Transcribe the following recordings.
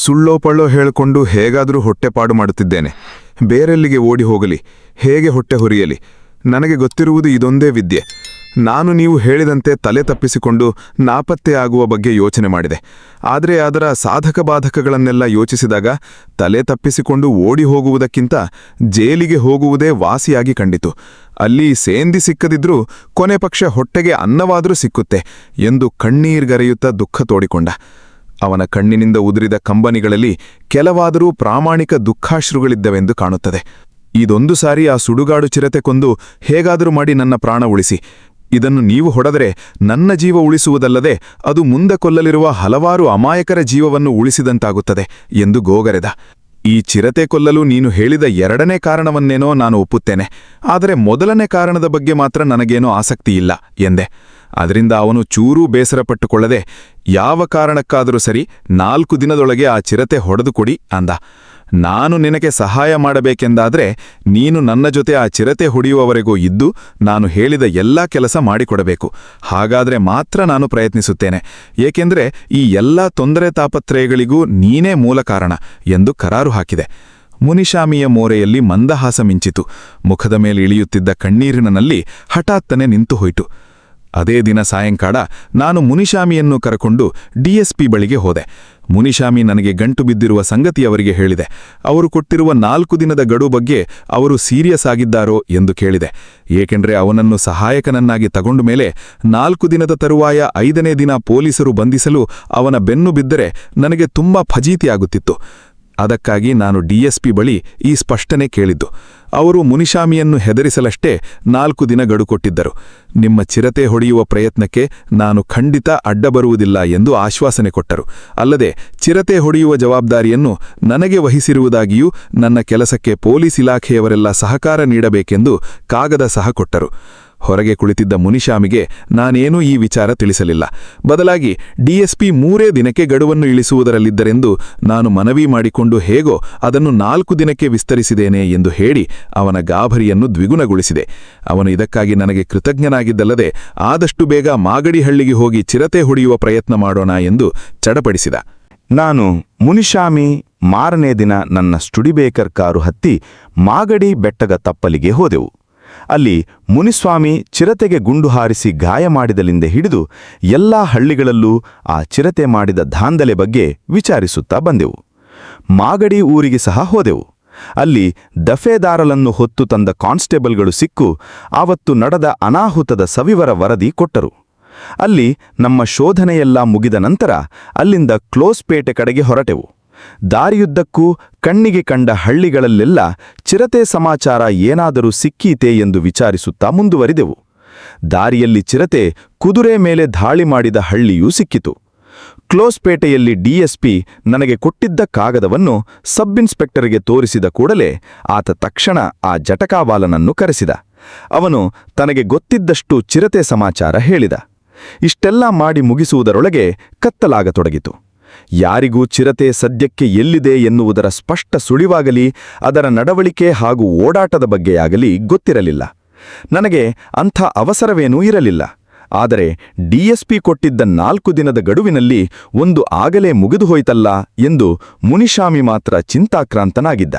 ಸುಳ್ಳೋ ಪಳ್ಳೋ ಹೇಳಿಕೊಂಡು ಹೇಗಾದರೂ ಹೊಟ್ಟೆಪಾಡು ಮಾಡುತ್ತಿದ್ದೇನೆ. ಬೇರೆಲ್ಲಿಗೆ ಓಡಿ ಹೋಗಲಿ, ಹೇಗೆ ಹೊಟ್ಟೆ ಹೊರಿಯಲಿ? ನನಗೆ ಗೊತ್ತಿರುವುದು ಇದೊಂದೇ ವಿದ್ಯೆ. ನಾನು ನೀವು ಹೇಳಿದಂತೆ ತಲೆ ತಪ್ಪಿಸಿಕೊಂಡು ನಾಪತ್ತೆಯಾಗುವ ಬಗ್ಗೆ ಯೋಚನೆ ಮಾಡಿದೆ. ಆದರೆ ಅದರ ಸಾಧಕ ಬಾಧಕಗಳನ್ನೆಲ್ಲ ಯೋಚಿಸಿದಾಗ ತಲೆ ತಪ್ಪಿಸಿಕೊಂಡು ಓಡಿ ಹೋಗುವುದಕ್ಕಿಂತ ಜೈಲಿಗೆ ಹೋಗುವುದೇ ವಾಸಿಯಾಗಿ ಕಂಡಿತು. ಅಲ್ಲಿ ಸೇಂದಿ ಸಿಕ್ಕದಿದ್ರೂ ಕೊನೆ ಪಕ್ಷ ಹೊಟ್ಟೆಗೆ ಅನ್ನವಾದರೂ ಸಿಕ್ಕುತ್ತೆ ಎಂದು ಕಣ್ಣೀರ್ಗರೆಯುತ್ತಾ ದುಃಖ ತೋಡಿಕೊಂಡ. ಅವನ ಕಣ್ಣಿನಿಂದ ಉದುರಿದ ಕಂಬನಿಗಳಲ್ಲಿ ಕೆಲವಾದರೂ ಪ್ರಾಮಾಣಿಕ ದುಃಖಾಶ್ರುಗಳಿದ್ದವೆಂದು ಕಾಣುತ್ತದೆ. ಇದೊಂದು ಸಾರಿ ಆ ಸುಡುಗಾಡು ಚಿರತೆ ಕೊಂದು ಹೇಗಾದರೂ ಮಾಡಿ ನನ್ನ ಪ್ರಾಣ ಉಳಿಸಿ. ಇದನ್ನು ನೀವು ಹೊಡೆದರೆ ನನ್ನ ಜೀವ ಉಳಿಸುವುದಲ್ಲದೆ ಅದು ಮುಂದೆ ಕೊಲ್ಲಲಿರುವ ಹಲವಾರು ಅಮಾಯಕರ ಜೀವವನ್ನು ಉಳಿಸಿದಂತಾಗುತ್ತದೆ ಎಂದು ಗೋಗರೆದ. ಈ ಚಿರತೆ ಕೊಲ್ಲಲು ನೀನು ಹೇಳಿದ ಎರಡನೇ ಕಾರಣವನ್ನೇನೋ ನಾನು ಒಪ್ಪುತ್ತೇನೆ, ಆದರೆ ಮೊದಲನೇ ಕಾರಣದ ಬಗ್ಗೆ ಮಾತ್ರ ನನಗೇನೋ ಆಸಕ್ತಿಯಿಲ್ಲ ಎಂದೆ. ಅದರಿಂದ ಅವನು ಚೂರೂ ಬೇಸರಪಟ್ಟುಕೊಳ್ಳದೆ, ಯಾವ ಕಾರಣಕ್ಕಾದರೂ ಸರಿ 4 ದಿನದೊಳಗೆ ಆ ಚಿರತೆ ಹೊಡೆದುಕೊಡಿ ಅಂದ. ನಾನು ನಿನಗೆ ಸಹಾಯ ಮಾಡಬೇಕೆಂದಾದರೆ ನೀನು ನನ್ನ ಜೊತೆ ಆ ಚಿರತೆ ಹೊಡೆಯುವವರೆಗೂ ಇದ್ದು ನಾನು ಹೇಳಿದ ಎಲ್ಲಾ ಕೆಲಸ ಮಾಡಿಕೊಡಬೇಕು. ಹಾಗಾದರೆ ಮಾತ್ರ ನಾನು ಪ್ರಯತ್ನಿಸುತ್ತೇನೆ, ಏಕೆಂದರೆ ಈ ಎಲ್ಲ ತೊಂದರೆ ತಾಪತ್ರಯಗಳಿಗೂ ನೀನೇ ಮೂಲ ಕಾರಣ ಎಂದು ಕರಾರು ಹಾಕಿದೆ. ಮುನಿಶಾಮಿಯ ಮೋರೆಯಲ್ಲಿ ಮಂದಹಾಸ ಮಿಂಚಿತು. ಮುಖದ ಮೇಲೆ ಇಳಿಯುತ್ತಿದ್ದ ಕಣ್ಣೀರಿನಲ್ಲಿ ಹಠಾತ್ತನೆ ನಿಂತು ಹೋಯಿತು. ಅದೇ ದಿನ ಸಾಯಂಕಾಲ ನಾನು ಮುನಿಶಾಮಿಯನ್ನು ಕರಕೊಂಡು ಡಿಎಸ್ಪಿ ಬಳಿಗೆ ಹೋದೆ. ಮುನಿಶಾಮಿ ನನಗೆ ಗಂಟು ಬಿದ್ದಿರುವ ಸಂಗತಿ ಅವರಿಗೆ ಹೇಳಿದೆ. ಅವರು ಕೊಟ್ಟಿರುವ 4 ದಿನದ ಗಡು ಬಗ್ಗೆ ಅವರು ಸೀರಿಯಸ್ ಆಗಿದ್ದಾರೋ ಎಂದು ಕೇಳಿದೆ. ಏಕೆಂದರೆ ಅವನನ್ನು ಸಹಾಯಕನನ್ನಾಗಿ ತಗೊಂಡ ಮೇಲೆ 4 ದಿನದ ತರುವಾಯ 5ನೇ ದಿನ ಪೊಲೀಸರು ಬಂಧಿಸಲು ಅವನ ಬೆನ್ನು ಬಿದ್ದರೆ ನನಗೆ ತುಂಬಾ ಫಜೀತಿಯಾಗುತ್ತಿತ್ತು. ಅದಕ್ಕಾಗಿ ನಾನು ಡಿಎಸ್ಪಿ ಬಳಿ ಈ ಸ್ಪಷ್ಟನೆ ಕೇಳಿದ್ದು. ಅವರು ಮುನಿಶಾಮಿಯನ್ನು ಹೆದರಿಸಲಷ್ಟೇ 4 ದಿನ ಗಡು ಕೊಟ್ಟಿದ್ದರು. ನಿಮ್ಮ ಚಿರತೆ ಹೊಡೆಯುವ ಪ್ರಯತ್ನಕ್ಕೆ ನಾನು ಖಂಡಿತ ಅಡ್ಡ ಬರುವುದಿಲ್ಲ ಎಂದು ಆಶ್ವಾಸನೆ ಕೊಟ್ಟರು. ಅಲ್ಲದೆ ಚಿರತೆ ಹೊಡೆಯುವ ಜವಾಬ್ದಾರಿಯನ್ನು ನನಗೆ ವಹಿಸಿರುವುದಾಗಿಯೂ ನನ್ನ ಕೆಲಸಕ್ಕೆ ಪೊಲೀಸ್ ಇಲಾಖೆಯವರೆಲ್ಲ ಸಹಕಾರ ನೀಡಬೇಕೆಂದು ಕಾಗದ ಸಹ ಕೊಟ್ಟರು. ಹೊರಗೆ ಕುಳಿತಿದ್ದ ಮುನಿಶಾಮಿಗೆ ನಾನೇನೂ ಈ ವಿಚಾರ ತಿಳಿಸಲಿಲ್ಲ. ಬದಲಾಗಿ ಡಿಎಸ್ಪಿ 3 ದಿನಕ್ಕೆ ಗಡುವನ್ನು ಇಳಿಸುವುದರಲ್ಲಿದ್ದರೆಂದು ನಾನು ಮನವಿ ಮಾಡಿಕೊಂಡು ಹೇಗೋ ಅದನ್ನು 4 ದಿನಕ್ಕೆ ವಿಸ್ತರಿಸಿದ್ದೇನೆ ಎಂದು ಹೇಳಿ ಅವನ ಗಾಭರಿಯನ್ನು ದ್ವಿಗುಣಗೊಳಿಸಿದೆ. ಅವನು ಇದಕ್ಕಾಗಿ ನನಗೆ ಕೃತಜ್ಞನಾಗಿದ್ದಲ್ಲದೆ ಆದಷ್ಟು ಬೇಗ ಮಾಗಡಿಹಳ್ಳಿಗೆ ಹೋಗಿ ಚಿರತೆ ಹೊಡೆಯುವ ಪ್ರಯತ್ನ ಮಾಡೋಣ ಎಂದು ಚಡಪಡಿಸಿದ. ನಾನು ಮುನಿಶಾಮಿ ಮಾರನೇ ದಿನ ನನ್ನ ಸ್ಟುಡಿಬೇಕರ್ ಕಾರು ಹತ್ತಿ ಮಾಗಡಿ ಬೆಟ್ಟದ ತಪ್ಪಲಿಗೆ ಹೋದೆವು. ಅಲ್ಲಿ ಮುನಿಸ್ವಾಮಿ ಚಿರತೆಗೆ ಗುಂಡು ಹಾರಿಸಿ ಗಾಯ ಮಾಡಿದಲಿಂದ ಹಿಡಿದು ಎಲ್ಲಾ ಹಳ್ಳಿಗಳಲ್ಲೂ ಆ ಚಿರತೆ ಮಾಡಿದ ದಾಂಧಲೆ ಬಗ್ಗೆ ವಿಚಾರಿಸುತ್ತಾ ಬಂದೆವು. ಮಾಗಡಿ ಊರಿಗೆ ಸಹ ಹೋದೆವು. ಅಲ್ಲಿ ದಫೇದಾರಲನ್ನು ಹೊತ್ತು ತಂದ ಕಾನ್ಸ್ಟೇಬಲ್ಗಳು ಸಿಕ್ಕು ಆವತ್ತು ನಡೆದ ಅನಾಹುತದ ಸವಿವರ ವರದಿ ಕೊಟ್ಟರು. ಅಲ್ಲಿ ನಮ್ಮ ಶೋಧನೆಯೆಲ್ಲ ಮುಗಿದ ನಂತರ ಅಲ್ಲಿಂದ ಕ್ಲೋಸ್ಪೇಟೆ ಕಡೆಗೆ ಹೊರಟೆವು. ದಾರಿಯುದ್ದಕ್ಕೂ ಕಣ್ಣಿಗೆ ಕಂಡ ಹಳ್ಳಿಗಳಲ್ಲೆಲ್ಲ ಚಿರತೆ ಸಮಾಚಾರ ಏನಾದರೂ ಸಿಕ್ಕೀತೆ ಎಂದು ವಿಚಾರಿಸುತ್ತಾ ಮುಂದುವರಿದೆವು. ದಾರಿಯಲ್ಲಿ ಚಿರತೆ ಕುದುರೆ ಮೇಲೆ ದಾಳಿ ಮಾಡಿದ ಹಳ್ಳಿಯೂ ಸಿಕ್ಕಿತು. ಕ್ಲೋಸ್ಪೇಟೆಯಲ್ಲಿ ಡಿಎಸ್ಪಿ ನನಗೆ ಕೊಟ್ಟಿದ್ದ ಕಾಗದವನ್ನು ಸಬ್ಇನ್ಸ್ಪೆಕ್ಟರ್ಗೆ ತೋರಿಸಿದ ಕೂಡಲೇ ಆತ ತಕ್ಷಣ ಆ ಜಟಕಾವಾಲನನ್ನು ಕರೆಸಿದ. ಅವನು ತನಗೆ ಗೊತ್ತಿದ್ದಷ್ಟು ಚಿರತೆ ಸಮಾಚಾರ ಹೇಳಿದ. ಇಷ್ಟೆಲ್ಲ ಮಾಡಿ ಮುಗಿಸುವುದರೊಳಗೆ ಕತ್ತಲಾಗತೊಡಗಿತು. ಯಾರಿಗೂ ಚಿರತೆ ಸದ್ಯಕ್ಕೆ ಎಲ್ಲಿದೆ ಎನ್ನುವುದರ ಸ್ಪಷ್ಟ ಸುಳಿವಾಗಲಿ ಅದರ ನಡವಳಿಕೆ ಹಾಗೂ ಓಡಾಟದ ಬಗ್ಗೆಯಾಗಲಿ ಗೊತ್ತಿರಲಿಲ್ಲ. ನನಗೆ ಅಂಥ ಅವಸರವೇನೂ ಇರಲಿಲ್ಲ. ಆದರೆ ಡಿಎಸ್ಪಿ ಕೊಟ್ಟಿದ್ದ 4 ದಿನದ ಗಡುವಿನಲ್ಲಿ ಒಂದು ಆಗಲೇ ಮುಗಿದು ಹೋಯ್ತಲ್ಲ ಎಂದು ಮುನಿಶಾಮಿ ಮಾತ್ರ ಚಿಂತಾಕ್ರಾಂತನಾಗಿದ್ದ.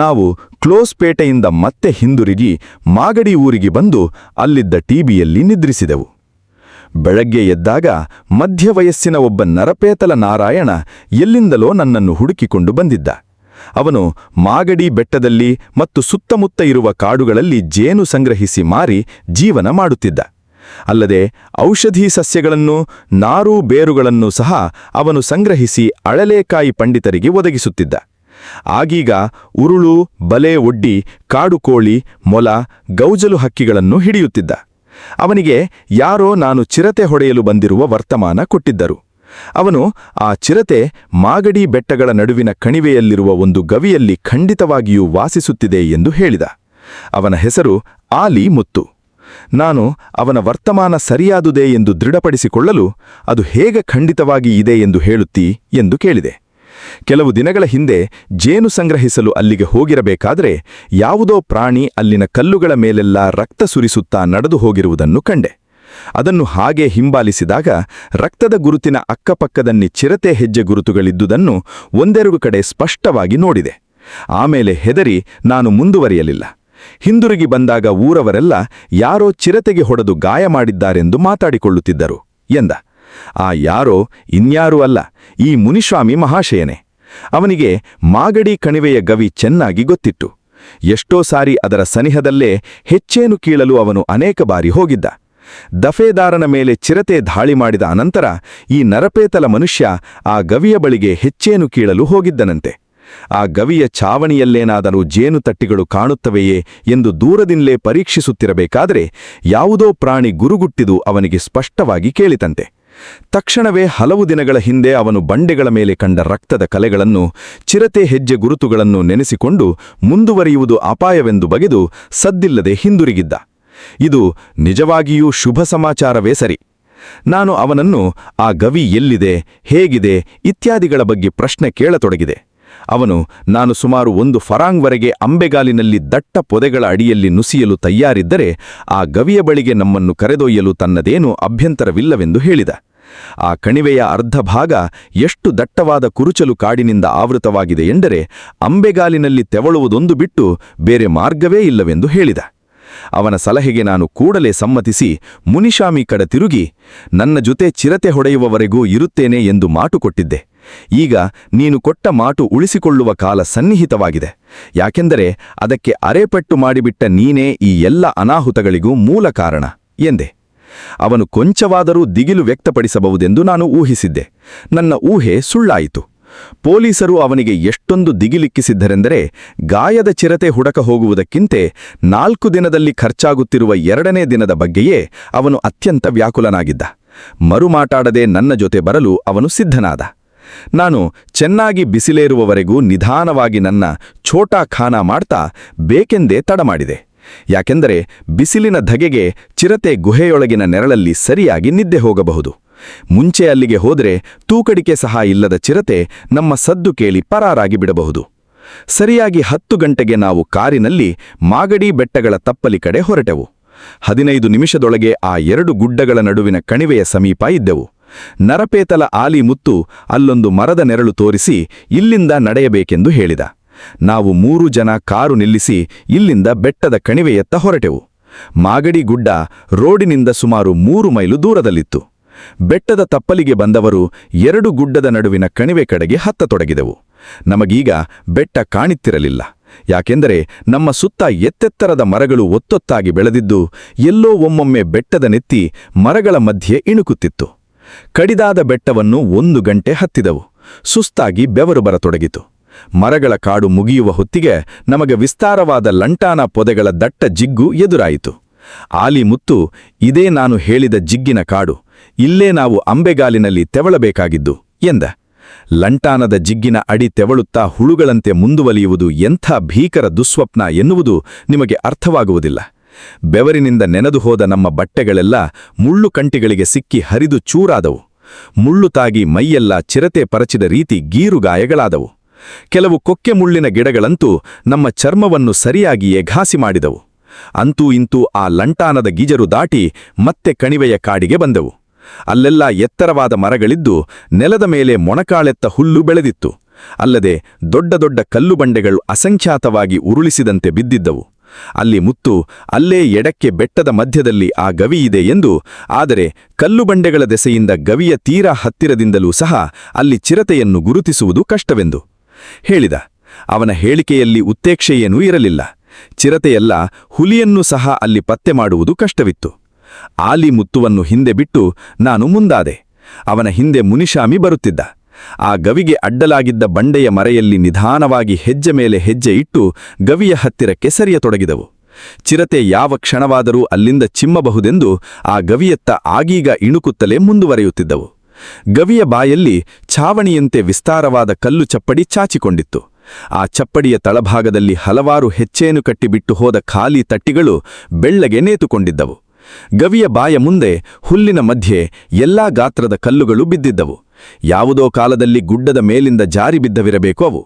ನಾವು ಕ್ಲೋಸ್ಪೇಟೆಯಿಂದ ಮತ್ತೆ ಹಿಂದುರುಗಿ ಮಾಗಡಿ ಊರಿಗೆ ಬಂದು ಅಲ್ಲಿದ್ದ ಟಿಬಿಯಲ್ಲಿ ನಿದ್ರಿಸಿದೆವು. ಬೆಳಗ್ಗೆ ಎದ್ದಾಗ ಮಧ್ಯವಯಸ್ಸಿನ ಒಬ್ಬ ನರಪೇತಲ ನಾರಾಯಣ ಎಲ್ಲಿಂದಲೋ ನನ್ನನ್ನು ಹುಡುಕಿಕೊಂಡು ಬಂದಿದ್ದ. ಅವನು ಮಾಗಡಿ ಬೆಟ್ಟದಲ್ಲಿ ಮತ್ತು ಸುತ್ತಮುತ್ತ ಇರುವ ಕಾಡುಗಳಲ್ಲಿ ಜೇನು ಸಂಗ್ರಹಿಸಿ ಮಾರಿ ಜೀವನ ಮಾಡುತ್ತಿದ್ದ. ಅಲ್ಲದೆ ಔಷಧಿ ಸಸ್ಯಗಳನ್ನು ನಾರು ಬೇರುಗಳನ್ನು ಸಹ ಅವನು ಸಂಗ್ರಹಿಸಿ ಅಳಲೇಕಾಯಿ ಪಂಡಿತರಿಗೆ ಒದಗಿಸುತ್ತಿದ್ದ. ಆಗೀಗ ಉರುಳು, ಬಲೆ ಒಡ್ಡಿ, ಕಾಡುಕೋಳಿ, ಮೊಲ, ಗೌಜಲು ಹಕ್ಕಿಗಳನ್ನು ಹಿಡಿಯುತ್ತಿದ್ದ. ಅವನಿಗೆ ಯಾರೋ ನಾನು ಚಿರತೆ ಹೊಡೆಯಲು ಬಂದಿರುವ ವರ್ತಮಾನ ಕೊಟ್ಟಿದ್ದರು. ಅವನು ಆ ಚಿರತೆ ಮಾಗಡಿ ಬೆಟ್ಟಗಳ ನಡುವಿನ ಕಣಿವೆಯಲ್ಲಿರುವ ಒಂದು ಗವಿಯಲ್ಲಿ ಖಂಡಿತವಾಗಿಯೂ ವಾಸಿಸುತ್ತಿದೆ ಎಂದು ಹೇಳಿದ. ಅವನ ಹೆಸರು ಆಲಿ ಮುತ್ತು. ನಾನು ಅವನ ವರ್ತಮಾನ ಸರಿಯಾದುದೇ ಎಂದು ದೃಢಪಡಿಸಿಕೊಳ್ಳಲು ಅದು ಹೇಗೆ ಖಂಡಿತವಾಗಿ ಇದೆ ಎಂದು ಹೇಳುತ್ತೀ ಎಂದು ಕೇಳಿದೆ. ಕೆಲವು ದಿನಗಳ ಹಿಂದೆ ಜೇನು ಸಂಗ್ರಹಿಸಲು ಅಲ್ಲಿಗೆ ಹೋಗಿರಬೇಕಾದರೆ ಯಾವುದೋ ಪ್ರಾಣಿ ಅಲ್ಲಿನ ಕಲ್ಲುಗಳ ಮೇಲೆಲ್ಲ ರಕ್ತ ಸುರಿಸುತ್ತಾ ನಡೆದು ಹೋಗಿರುವುದನ್ನು ಕಂಡೆ. ಅದನ್ನು ಹಾಗೆ ಹಿಂಬಾಲಿಸಿದಾಗ ರಕ್ತದ ಗುರುತಿನ ಅಕ್ಕಪಕ್ಕದಲ್ಲಿ ಚಿರತೆ ಹೆಜ್ಜೆ ಗುರುತುಗಳಿದ್ದುದನ್ನು ಒಂದೆರಡು ಕಡೆ ಸ್ಪಷ್ಟವಾಗಿ ನೋಡಿದೆ. ಆಮೇಲೆ ಹೆದರಿ ನಾನು ಮುಂದುವರಿಯಲಿಲ್ಲ. ಹಿಂದಿರುಗಿ ಬಂದಾಗ ಊರವರೆಲ್ಲ ಯಾರೋ ಚಿರತೆಗೆ ಹೊಡೆದು ಗಾಯ ಮಾಡಿದ್ದಾರೆಂದು ಮಾತಾಡಿಕೊಳ್ಳುತ್ತಿದ್ದರು ಎಂದ. ಆ ಯಾರೋ ಇನ್ಯಾರೂ ಅಲ್ಲ, ಈ ಮುನಿಸ್ವಾಮಿ ಮಹಾಶಯನೇ. ಅವನಿಗೆ ಮಾಗಡಿ ಕಣಿವೆಯ ಗವಿ ಚೆನ್ನಾಗಿ ಗೊತ್ತಿತ್ತು. ಎಷ್ಟೋ ಸಾರಿ ಅದರ ಸನಿಹದಲ್ಲೇ ಹೆಚ್ಚೇನು ಕೀಳಲು ಅವನು ಅನೇಕ ಬಾರಿ ಹೋಗಿದ್ದ. ದಫೇದಾರನ ಮೇಲೆ ಚಿರತೆ ದಾಳಿ ಮಾಡಿದ ಅನಂತರ ಈ ನರಪೇತಲ ಮನುಷ್ಯ ಆ ಗವಿಯ ಬಳಿಗೆ ಹೆಚ್ಚೇನು ಕೀಳಲು ಹೋಗಿದ್ದನಂತೆ. ಆ ಗವಿಯ ಛಾವಣಿಯಲ್ಲೇನಾದರೂ ಜೇನುತಟ್ಟಿಗಳು ಕಾಣುತ್ತವೆಯೇ ಎಂದು ದೂರದಿಂದಲೇ ಪರೀಕ್ಷಿಸುತ್ತಿರಬೇಕಾದರೆ ಯಾವುದೋ ಪ್ರಾಣಿ ಗುರುಗುಟ್ಟಿದು ಅವನಿಗೆ ಸ್ಪಷ್ಟವಾಗಿ ಕೇಳಿತಂತೆ. ತಕ್ಷಣವೇ ಹಲವು ದಿನಗಳ ಹಿಂದೆ ಅವನು ಬಂಡೆಗಳ ಮೇಲೆ ಕಂಡ ರಕ್ತದ ಕಲೆಗಳನ್ನು, ಚಿರತೆ ಹೆಜ್ಜೆ ಗುರುತುಗಳನ್ನು ನೆನೆಸಿಕೊಂಡು ಮುಂದುವರಿಯುವುದು ಅಪಾಯವೆಂದು ಬಗೆದು ಸದ್ದಿಲ್ಲದೆ ಹಿಂದಿರುಗಿದ್ದ. ಇದು ನಿಜವಾಗಿಯೂ ಶುಭ ಸಮಾಚಾರವೇ ಸರಿ. ನಾನು ಅವನನ್ನು ಆ ಗವಿ ಎಲ್ಲಿದೆ, ಹೇಗಿದೆ ಇತ್ಯಾದಿಗಳ ಬಗ್ಗೆ ಪ್ರಶ್ನೆ ಕೇಳತೊಡಗಿದೆ. ಅವನು ನಾನು ಸುಮಾರು 1 ಫರಾಂಗ್ವರೆಗೆ ಅಂಬೆಗಾಲಿನಲ್ಲಿ ದಟ್ಟ ಪೊದೆಗಳ ಅಡಿಯಲ್ಲಿ ನುಸಿಯಲು ತಯಾರಿದ್ದರೆ ಆ ಗವಿಯ ಬಳಿಗೆ ನಮ್ಮನ್ನು ಕರೆದೊಯ್ಯಲು ತನ್ನದೇನೂ ಅಭ್ಯಂತರವಿಲ್ಲವೆಂದು ಹೇಳಿದ. ಆ ಕಣಿವೆಯ ಅರ್ಧ ಭಾಗ ಎಷ್ಟು ದಟ್ಟವಾದ ಕುರುಚಲು ಕಾಡಿನಿಂದ ಆವೃತವಾಗಿದೆ ಎಂದರೆ ಅಂಬೆಗಾಲಿನಲ್ಲಿ ತೆವಳುವುದೊಂದು ಬಿಟ್ಟು ಬೇರೆ ಮಾರ್ಗವೇ ಇಲ್ಲವೆಂದು ಹೇಳಿದ. ಅವನ ಸಲಹೆಗೆ ನಾನು ಕೂಡಲೇ ಸಮ್ಮತಿಸಿ ಮುನಿಸ್ವಾಮಿ ಕಡೆ ತಿರುಗಿ ನನ್ನ ಜೊತೆ ಚಿರತೆ ಹೊಡೆಯುವವರೆಗೂ ಇರುತ್ತೇನೆ ಎಂದು ಮಾತು ಕೊಟ್ಟಿದ್ದೆ. ಈಗ ನೀನು ಕೊಟ್ಟ ಮಾತು ಉಳಿಸಿಕೊಳ್ಳುವ ಕಾಲ ಸನ್ನಿಹಿತವಾಗಿದೆ. ಯಾಕೆಂದರೆ ಅದಕ್ಕೆ ಅರೆಪಟ್ಟು ಮಾಡಿಬಿಟ್ಟ ನೀನೇ ಈ ಎಲ್ಲ ಅನಾಹುತಗಳಿಗೂ ಮೂಲ ಕಾರಣ ಎಂದೆ. ಅವನು ಕೊಂಚವಾದರೂ ದಿಗಿಲು ವ್ಯಕ್ತಪಡಿಸಬಹುದೆಂದು ನಾನು ಊಹಿಸಿದ್ದೆ. ನನ್ನ ಊಹೆ ಸುಳ್ಳಾಯಿತು. ಪೊಲೀಸರು ಅವನಿಗೆ ಎಷ್ಟೊಂದು ದಿಗಿಲಿಕ್ಕಿಸಿದ್ದರೆಂದರೆ ಗಾಯದ ಚಿರತೆ ಹುಡಕ ಹೋಗುವುದಕ್ಕಿಂತ 4 ದಿನದಲ್ಲಿ ಖರ್ಚಾಗುತ್ತಿರುವ 2ನೇ ದಿನದ ಬಗ್ಗೆಯೇ ಅವನು ಅತ್ಯಂತ ವ್ಯಾಕುಲನಾಗಿದ್ದ. ಮರುಮಾಟಾಡದೆ ನನ್ನ ಜೊತೆ ಬರಲು ಅವನು ಸಿದ್ಧನಾದ. ನಾನು ಚೆನ್ನಾಗಿ ಬಿಸಿಲೇರುವವರೆಗೂ ನಿಧಾನವಾಗಿ ನನ್ನ ಛೋಟಾ ಖಾನ ಮಾಡ್ತಾ ಬೇಕೆಂದೇ ತಡಮಾಡಿದೆ. ಯಾಕೆಂದರೆ ಬಿಸಿಲಿನ ಧಗೆಗೆ ಚಿರತೆ ಗುಹೆಯೊಳಗಿನ ನೆರಳಲ್ಲಿ ಸರಿಯಾಗಿ ನಿದ್ದೆ ಹೋಗಬಹುದು. ಮುಂಚೆ ಅಲ್ಲಿಗೆ ಹೋದರೆ ತೂಕಡಿಕೆ ಸಹ ಇಲ್ಲದ ಚಿರತೆ ನಮ್ಮ ಸದ್ದು ಕೇಳಿ ಪರಾರಾಗಿ ಬಿಡಬಹುದು. ಸರಿಯಾಗಿ 10 ಗಂಟೆಗೆ ನಾವು ಕಾರಿನಲ್ಲಿ ಮಾಗಡಿ ಬೆಟ್ಟಗಳ ತಪ್ಪಲಿ ಕಡೆ ಹೊರಟೆವು. 15 ನಿಮಿಷದೊಳಗೆ ಆ 2 ಗುಡ್ಡಗಳ ನಡುವಿನ ಕಣಿವೆಯ ಸಮೀಪ ಇದ್ದೆವು. ನರಪೇತಲ ಆಲಿ ಮುತ್ತು ಅಲ್ಲೊಂದು ಮರದ ನೆರಳು ತೋರಿಸಿ ಇಲ್ಲಿಂದ ನಡೆಯಬೇಕೆಂದು ಹೇಳಿದ. ನಾವು 3 ಜನ ಕಾರು ನಿಲ್ಲಿಸಿ ಇಲ್ಲಿಂದ ಬೆಟ್ಟದ ಕಣಿವೆಯತ್ತ ಹೊರಟೆವು. ಮಾಗಡಿ ಗುಡ್ಡ ರೋಡಿನಿಂದ ಸುಮಾರು 3 ಮೈಲು ದೂರದಲ್ಲಿತ್ತು. ಬೆಟ್ಟದ ತಪ್ಪಲಿಗೆ ಬಂದವರು 2 ಗುಡ್ಡದ ನಡುವಿನ ಕಣಿವೆ ಕಡೆಗೆ ಹತ್ತತೊಡಗಿದೆವು. ನಮಗೀಗ ಬೆಟ್ಟ ಕಾಣಿತ್ತಿರಲಿಲ್ಲ. ಯಾಕೆಂದರೆ ನಮ್ಮ ಸುತ್ತ ಎತ್ತೆತ್ತರದ ಮರಗಳು ಒತ್ತೊತ್ತಾಗಿ ಬೆಳೆದಿದ್ದು ಎಲ್ಲೋ ಒಮ್ಮೊಮ್ಮೆ ಬೆಟ್ಟದ ನೆತ್ತಿ ಮರಗಳ ಮಧ್ಯೆ ಇಣುಕುತ್ತಿತ್ತು. ಕಡಿದಾದ ಬೆಟ್ಟವನ್ನು 1 ಗಂಟೆ ಹತ್ತಿದೆವು. ಸುಸ್ತಾಗಿ ಬೆವರು ಬರತೊಡಗಿತು. ಮರಗಳ ಕಾಡು ಮುಗಿಯುವ ಹೊತ್ತಿಗೆ ನಮಗೆ ವಿಸ್ತಾರವಾದ ಲಂಟಾನ ಪೊದೆಗಳ ದಟ್ಟ ಜಿಗ್ಗು ಎದುರಾಯಿತು. ಆಲಿ ಮುತ್ತು, ಇದೇ ನಾನು ಹೇಳಿದ ಜಿಗ್ಗಿನ ಕಾಡು, ಇಲ್ಲೇ ನಾವು ಅಂಬೆಗಾಲಿನಲ್ಲಿ ತೆವಳಬೇಕಾಗಿದ್ದು ಎಂದ. ಲಂಟಾನದ ಜಿಗ್ಗಿನ ಅಡಿ ತೆವಳುತ್ತಾ ಹುಳುಗಳಂತೆ ಮುಂದುವಲಿಯುವುದು ಎಂಥ ಭೀಕರ ದುಸ್ವಪ್ನ ಎನ್ನುವುದು ನಿಮಗೆ ಅರ್ಥವಾಗುವುದಿಲ್ಲ. ಬೆವರಿನಿಂದ ನೆನೆದು ಹೋದ ನಮ್ಮ ಬಟ್ಟೆಗಳೆಲ್ಲ ಮುಳ್ಳು ಕಂಟಿಗಳಿಗೆ ಸಿಕ್ಕಿ ಹರಿದು ಚೂರಾದವು. ಮುಳ್ಳು ತಾಗಿ ಮೈಯೆಲ್ಲ ಚಿರತೆ ಪರಚಿದ ರೀತಿ ಗೀರುಗಾಯಗಳಾದವು. ಕೆಲವು ಕೊಕ್ಕೆ ಮುಳ್ಳಿನ ಗಿಡಗಳಂತೂ ನಮ್ಮ ಚರ್ಮವನ್ನು ಸರಿಯಾಗಿಯೇ ಘಾಸಿ ಮಾಡಿದವು. ಅಂತೂ ಇಂತೂ ಆ ಲಂಟಾನದ ಗಿಜರು ದಾಟಿ ಮತ್ತೆ ಕಣಿವೆಯ ಕಾಡಿಗೆ ಬಂದೆವು. ಅಲ್ಲೆಲ್ಲ ಎತ್ತರವಾದ ಮರಗಳಿದ್ದು ನೆಲದ ಮೇಲೆ ಮೊಣಕಾಳೆತ್ತ ಹುಲ್ಲು ಬೆಳೆದಿತ್ತು. ಅಲ್ಲದೆ ದೊಡ್ಡ ದೊಡ್ಡ ಕಲ್ಲು ಬಂಡೆಗಳು ಅಸಂಖ್ಯಾತವಾಗಿ ಉರುಳಿಸಿದಂತೆ ಬಿದ್ದಿದ್ದವು. ಅಲ್ಲಿ ಮುತ್ತು ಅಲ್ಲೇ ಎಡಕ್ಕೆ ಬೆಟ್ಟದ ಮಧ್ಯದಲ್ಲಿ ಆ ಗವಿ ಇದೆ ಎಂದು, ಆದರೆ ಕಲ್ಲು ಬಂಡೆಗಳ ದೆಸೆಯಿಂದ ಗವಿಯ ತೀರಾ ಹತ್ತಿರದಿಂದಲೂ ಸಹ ಅಲ್ಲಿ ಚಿರತೆಯನ್ನು ಗುರುತಿಸುವುದು ಕಷ್ಟವೆಂದು ಹೇಳಿದ. ಅವನ ಹೇಳಿಕೆಯಲ್ಲಿ ಉತ್ತೇಕ್ಷೆಯೇನೂ ಇರಲಿಲ್ಲ. ಚಿರತೆಯಲ್ಲ, ಹುಲಿಯನ್ನೂ ಸಹ ಅಲ್ಲಿ ಪತ್ತೆ ಮಾಡುವುದು ಕಷ್ಟವಿತ್ತು. ಆಲಿ ಮುತ್ತುವನ್ನು ಹಿಂದೆ ಬಿಟ್ಟು ನಾನು ಮುಂದಾದೆ. ಅವನ ಹಿಂದೆ ಮುನಿಸ್ವಾಮಿ ಬರುತ್ತಿದ್ದ. ಆ ಗವಿಗೆ ಅಡ್ಡಲಾಗಿದ್ದ ಬಂಡೆಯ ಮರೆಯಲ್ಲಿ ನಿಧಾನವಾಗಿ ಹೆಜ್ಜೆ ಮೇಲೆ ಹೆಜ್ಜೆ ಇಟ್ಟು ಗವಿಯ ಹತ್ತಿರಕ್ಕೆ ಸರಿಯತೊಡಗಿದವು. ಚಿರತೆ ಯಾವ ಕ್ಷಣವಾದರೂ ಅಲ್ಲಿಂದ ಚಿಮ್ಮಬಹುದೆಂದು ಆ ಗವಿಯತ್ತ ಆಗೀಗ ಇಣುಕುತ್ತಲೇ ಮುಂದುವರೆಯುತ್ತಿದ್ದವು. ಗವಿಯ ಬಾಯಲ್ಲಿ ಛಾವಣಿಯಂತೆ ವಿಸ್ತಾರವಾದ ಕಲ್ಲು ಚಪ್ಪಡಿ ಚಾಚಿಕೊಂಡಿತ್ತು. ಆ ಚಪ್ಪಡಿಯ ತಳಭಾಗದಲ್ಲಿ ಹಲವಾರು ಹೆಚ್ಚೇನು ಕಟ್ಟಿಬಿಟ್ಟು ಹೋದ ಖಾಲಿ ತಟ್ಟಿಗಳು ಬೆಳ್ಳಗೆ ನೇತುಕೊಂಡಿದ್ದವು. ಗವಿಯ ಬಾಯ ಮುಂದೆ ಹುಲ್ಲಿನ ಮಧ್ಯೆ ಎಲ್ಲಾ ಗಾತ್ರದ ಕಲ್ಲುಗಳು ಬಿದ್ದಿದ್ದವು. ಯಾವುದೋ ಕಾಲದಲ್ಲಿ ಗುಡ್ಡದ ಮೇಲಿಂದ ಜಾರಿ ಬಿದ್ದವಿರಬೇಕು ಅವು.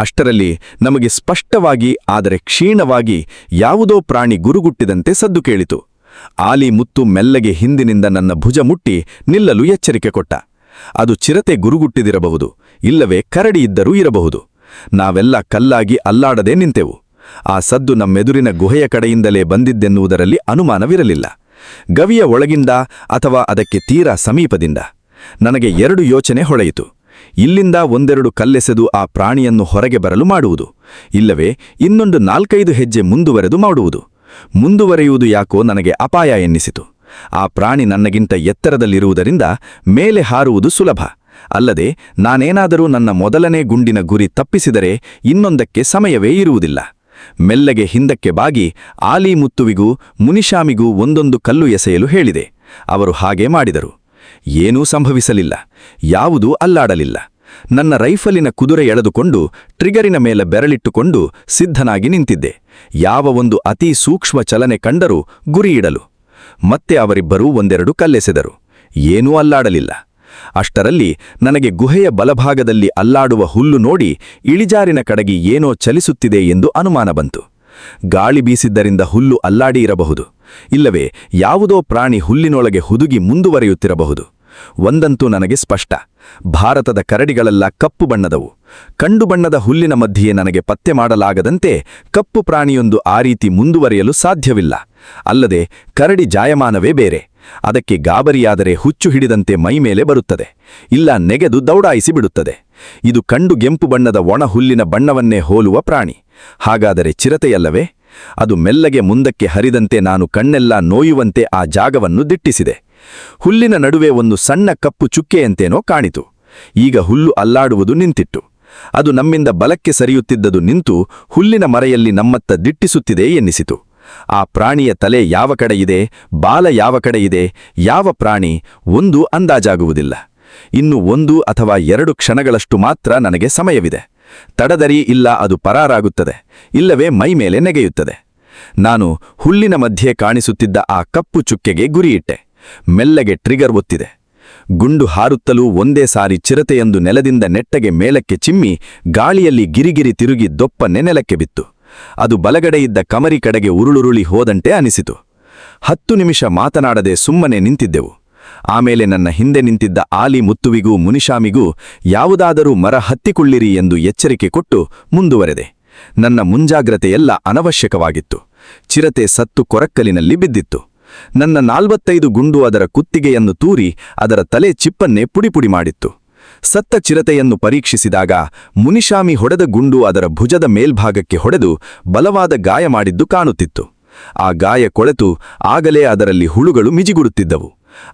ಅಷ್ಟರಲ್ಲಿ ನಮಗೆ ಸ್ಪಷ್ಟವಾಗಿ, ಆದರೆ ಕ್ಷೀಣವಾಗಿ ಯಾವುದೋ ಪ್ರಾಣಿ ಗುರುಗುಟ್ಟಿದಂತೆ ಸದ್ದು ಕೇಳಿತು. ಆಲಿ ಮುತ್ತು ಮೆಲ್ಲಗೆ ಹಿಂದಿನಿಂದ ನನ್ನ ಭುಜ ಮುಟ್ಟಿ ನಿಲ್ಲಲು ಎಚ್ಚರಿಕೆ ಕೊಟ್ಟ. ಅದು ಚಿರತೆ ಗುರುಗುಟ್ಟಿದಿರಬಹುದು, ಇಲ್ಲವೇ ಕರಡಿ ಇದ್ದರೂ ಇರಬಹುದು. ನಾವೆಲ್ಲ ಕಲ್ಲಾಗಿ ಅಲ್ಲಾಡದೆ ನಿಂತೆವು. ಆ ಸದ್ದು ನಮ್ಮೆದುರಿನ ಗುಹೆಯ ಕಡೆಯಿಂದಲೇ ಬಂದಿದ್ದೆನ್ನುವುದರಲ್ಲಿ ಅನುಮಾನವಿರಲಿಲ್ಲ. ಗವಿಯ ಒಳಗಿಂದ ಅಥವಾ ಅದಕ್ಕೆ ತೀರಾ ಸಮೀಪದಿಂದ. ನನಗೆ 2 ಯೋಚನೆ ಹೊಳೆಯಿತು. ಇಲ್ಲಿಂದ ಒಂದೆರಡು ಕಲ್ಲೆಸೆದು ಆ ಪ್ರಾಣಿಯನ್ನು ಹೊರಗೆ ಬರಲು ಮಾಡುವುದು, ಇಲ್ಲವೇ ಇನ್ನೊಂದು 4-5 ಹೆಜ್ಜೆ ಮುಂದುವರೆದು ಮಾಡುವುದು. ಮುಂದುವರೆಯುವುದು ಯಾಕೋ ನನಗೆ ಅಪಾಯ ಎನ್ನಿಸಿತು. ಆ ಪ್ರಾಣಿ ನನ್ನಗಿಂತ ಎತ್ತರದಲ್ಲಿರುವುದರಿಂದ ಮೇಲೆ ಹಾರುವುದು ಸುಲಭ. ಅಲ್ಲದೆ ನಾನೇನಾದರೂ ನನ್ನ ಮೊದಲನೇ ಗುಂಡಿನ ಗುರಿ ತಪ್ಪಿಸಿದರೆ ಇನ್ನೊಂದಕ್ಕೆ ಸಮಯವೇ ಇರುವುದಿಲ್ಲ. ಮೆಲ್ಲಗೆ ಹಿಂದಕ್ಕೆ ಬಾಗಿ ಆಲಿ ಮುತ್ತುವಿಗೂ ಮುನಿಶಾಮಿಗೂ ಒಂದೊಂದು ಕಲ್ಲು ಎಸೆಯಲು ಹೇಳಿದೆ. ಅವರು ಹಾಗೇ ಮಾಡಿದರು. ಏನೂ ಸಂಭವಿಸಲಿಲ್ಲ. ಯಾವುದೂ ಅಲ್ಲಾಡಲಿಲ್ಲ. ನನ್ನ ರೈಫಲಿನ ಕುದುರೆ ಎಳೆದುಕೊಂಡು ಟ್ರಿಗರಿನ ಮೇಲೆ ಬೆರಳಿಟ್ಟುಕೊಂಡು ಸಿದ್ಧನಾಗಿ ನಿಂತಿದ್ದೆ. ಯಾವ ಒಂದು ಅತಿ ಸೂಕ್ಷ್ಮ ಚಲನೆ ಕಂಡರೂ ಗುರಿಯಿಡಲು. ಮತ್ತೆ ಅವರಿಬ್ಬರೂ ಒಂದೆರಡು ಕಲ್ಲೆಸೆದರು. ಏನೂ ಅಲ್ಲಾಡಲಿಲ್ಲ. ಅಷ್ಟರಲ್ಲಿ ನನಗೆ ಗುಹೆಯ ಬಲಭಾಗದಲ್ಲಿ ಅಲ್ಲಾಡುವ ಹುಲ್ಲು ನೋಡಿ ಇಳಿಜಾರಿನ ಕಡೆಗೆ ಏನೋ ಚಲಿಸುತ್ತಿದೆ ಎಂದು ಅನುಮಾನ ಬಂತು. ಗಾಳಿ ಬೀಸಿದ್ದರಿಂದ ಹುಲ್ಲು ಅಲ್ಲಾಡಿ ಇರಬಹುದು, ಇಲ್ಲವೇ ಯಾವುದೋ ಪ್ರಾಣಿ ಹುಲ್ಲಿನೊಳಗೆ ಹುದುಗಿ ಮುಂದುವರಿಯುತ್ತಿರಬಹುದು. ಒಂದಂತೂ ನನಗೆ ಸ್ಪಷ್ಟ: ಭಾರತದ ಕರಡಿಗಳೆಲ್ಲ ಕಪ್ಪು ಬಣ್ಣದವು. ಕಂಡು ಬಣ್ಣದ ಹುಲ್ಲಿನ ಮಧ್ಯೆ ನನಗೆ ಪತ್ತೆ ಮಾಡಲಾಗದಂತೆ ಕಪ್ಪು ಪ್ರಾಣಿಯೊಂದು ಆ ರೀತಿ ಮುಂದುವರಿಯಲು ಸಾಧ್ಯವಿಲ್ಲ. ಅಲ್ಲದೆ ಕರಡಿ ಜಾಯಮಾನವೇ ಬೇರೆ. ಅದಕ್ಕೆ ಗಾಬರಿಯಾದರೆ ಹುಚ್ಚು ಹಿಡಿದಂತೆ ಮೈಮೇಲೆ ಬರುತ್ತದೆ, ಇಲ್ಲ ನೆಗೆದು ದೌಡಾಯಿಸಿ ಬಿಡುತ್ತದೆ. ಇದು ಕಂಡು ಕೆಂಪು ಬಣ್ಣದ ಒಣ ಹುಲ್ಲಿನ ಬಣ್ಣವನ್ನೇ ಹೋಲುವ ಪ್ರಾಣಿ. ಹಾಗಾದರೆ ಚಿರತೆಯಲ್ಲವೇ? ಅದು ಮೆಲ್ಲಗೆ ಮುಂದಕ್ಕೆ ಹರಿದಂತೆ ನಾನು ಕಣ್ಣೆಲ್ಲ ನೋಯುವಂತೆ ಆ ಜಾಗವನ್ನು ದಿಟ್ಟಿಸಿದೆ. ಹುಲ್ಲಿನ ನಡುವೆ ಒಂದು ಸಣ್ಣ ಕಪ್ಪು ಚುಕ್ಕೆಯಂತೇನೋ ಕಾಣಿತು. ಈಗ ಹುಲ್ಲು ಅಲ್ಲಾಡುವುದು ನಿಂತಿತ್ತು. ಅದು ನಮ್ಮಿಂದ ಬಲಕ್ಕೆ ಸರಿಯುತ್ತಿದ್ದದು ನಿಂತು ಹುಲ್ಲಿನ ಮರೆಯಲ್ಲಿ ನಮ್ಮತ್ತ ದಿಟ್ಟಿಸುತ್ತಿದೆ ಎನ್ನಿಸಿತು. ಆ ಪ್ರಾಣಿಯ ತಲೆ ಯಾವ ಕಡೆ ಇದೆ, ಬಾಲ ಯಾವ ಕಡೆ ಇದೆ, ಯಾವ ಪ್ರಾಣಿ ಒಂದು ಅಂದಾಜಾಗುವುದಿಲ್ಲ. ಇನ್ನು 1 ಅಥವಾ 2 ಕ್ಷಣಗಳಷ್ಟು ಮಾತ್ರ ನನಗೆ ಸಮಯವಿದೆ. ತಡದರಿ ಇಲ್ಲ ಅದು ಪರಾರಾಗುತ್ತದೆ, ಇಲ್ಲವೇ ಮೈಮೇಲೆ ನೆಗೆಯುತ್ತದೆ. ನಾನು ಹುಲ್ಲಿನ ಮಧ್ಯೆ ಕಾಣಿಸುತ್ತಿದ್ದ ಆ ಕಪ್ಪು ಚುಕ್ಕೆಗೆ ಗುರಿಯಿಟ್ಟೆ. ಮೆಲ್ಲಗೆ ಟ್ರಿಗರ್ ಒತ್ತಿದೆ. ಗುಂಡು ಹಾರುತ್ತಲೂ ಒಂದೇ ಸಾರಿ ಚಿರತೆಯೊಂದು ನೆಲದಿಂದ ನೆಟ್ಟಗೆ ಮೇಲಕ್ಕೆ ಚಿಮ್ಮಿ ಗಾಳಿಯಲ್ಲಿ ಗಿರಿಗಿರಿ ತಿರುಗಿ ದೊಪ್ಪನೆ ನೆಲಕ್ಕೆ ಬಿತ್ತು. ಅದು ಬಲಗಡೆಯಿದ್ದ ಕಮರಿ ಕಡೆಗೆ ಉರುಳುರುಳಿ ಹೋದಂತೆ ಅನಿಸಿತು. 10 ನಿಮಿಷ ಮಾತನಾಡದೆ ಸುಮ್ಮನೆ ನಿಂತಿದ್ದೆವು. ಆಮೇಲೆ ನನ್ನ ಹಿಂದೆ ನಿಂತಿದ್ದ ಆಲಿ ಮುತ್ತುವಿಗೂ ಮುನಿಶಾಮಿಗೂ ಯಾವುದಾದರೂ ಮರ ಹತ್ತಿಕೊಳ್ಳಿರಿ ಎಂದು ಎಚ್ಚರಿಕೆ ಕೊಟ್ಟು ಮುಂದುವರೆದೆ. ನನ್ನ ಮುಂಜಾಗ್ರತೆಯೆಲ್ಲ ಅನವಶ್ಯಕವಾಗಿತ್ತು. ಚಿರತೆ ಸತ್ತು ಕೊರಕ್ಕಲಿನಲ್ಲಿ ಬಿದ್ದಿತ್ತು. ನನ್ನ 45 ಗುಂಡು ಅದರ ಕುತ್ತಿಗೆಯನ್ನು ತೂರಿ ಅದರ ತಲೆ ಚಿಪ್ಪನ್ನೇ ಪುಡಿಪುಡಿ ಮಾಡಿತ್ತು. ಸತ್ತ ಚಿರತೆಯನ್ನು ಪರೀಕ್ಷಿಸಿದಾಗ ಮುನಿಶಾಮಿ ಹೊಡೆದ ಗುಂಡು ಅದರ ಭುಜದ ಮೇಲ್ಭಾಗಕ್ಕೆ ಹೊಡೆದು ಬಲವಾದ ಗಾಯ ಮಾಡಿದ್ದು ಕಾಣುತ್ತಿತ್ತು. ಆ ಗಾಯ ಕೊಳೆತು ಆಗಲೇ ಅದರಲ್ಲಿ ಹುಳುಗಳು ಮಿಜಿಗುಡುತ್ತಿದ್ದವು.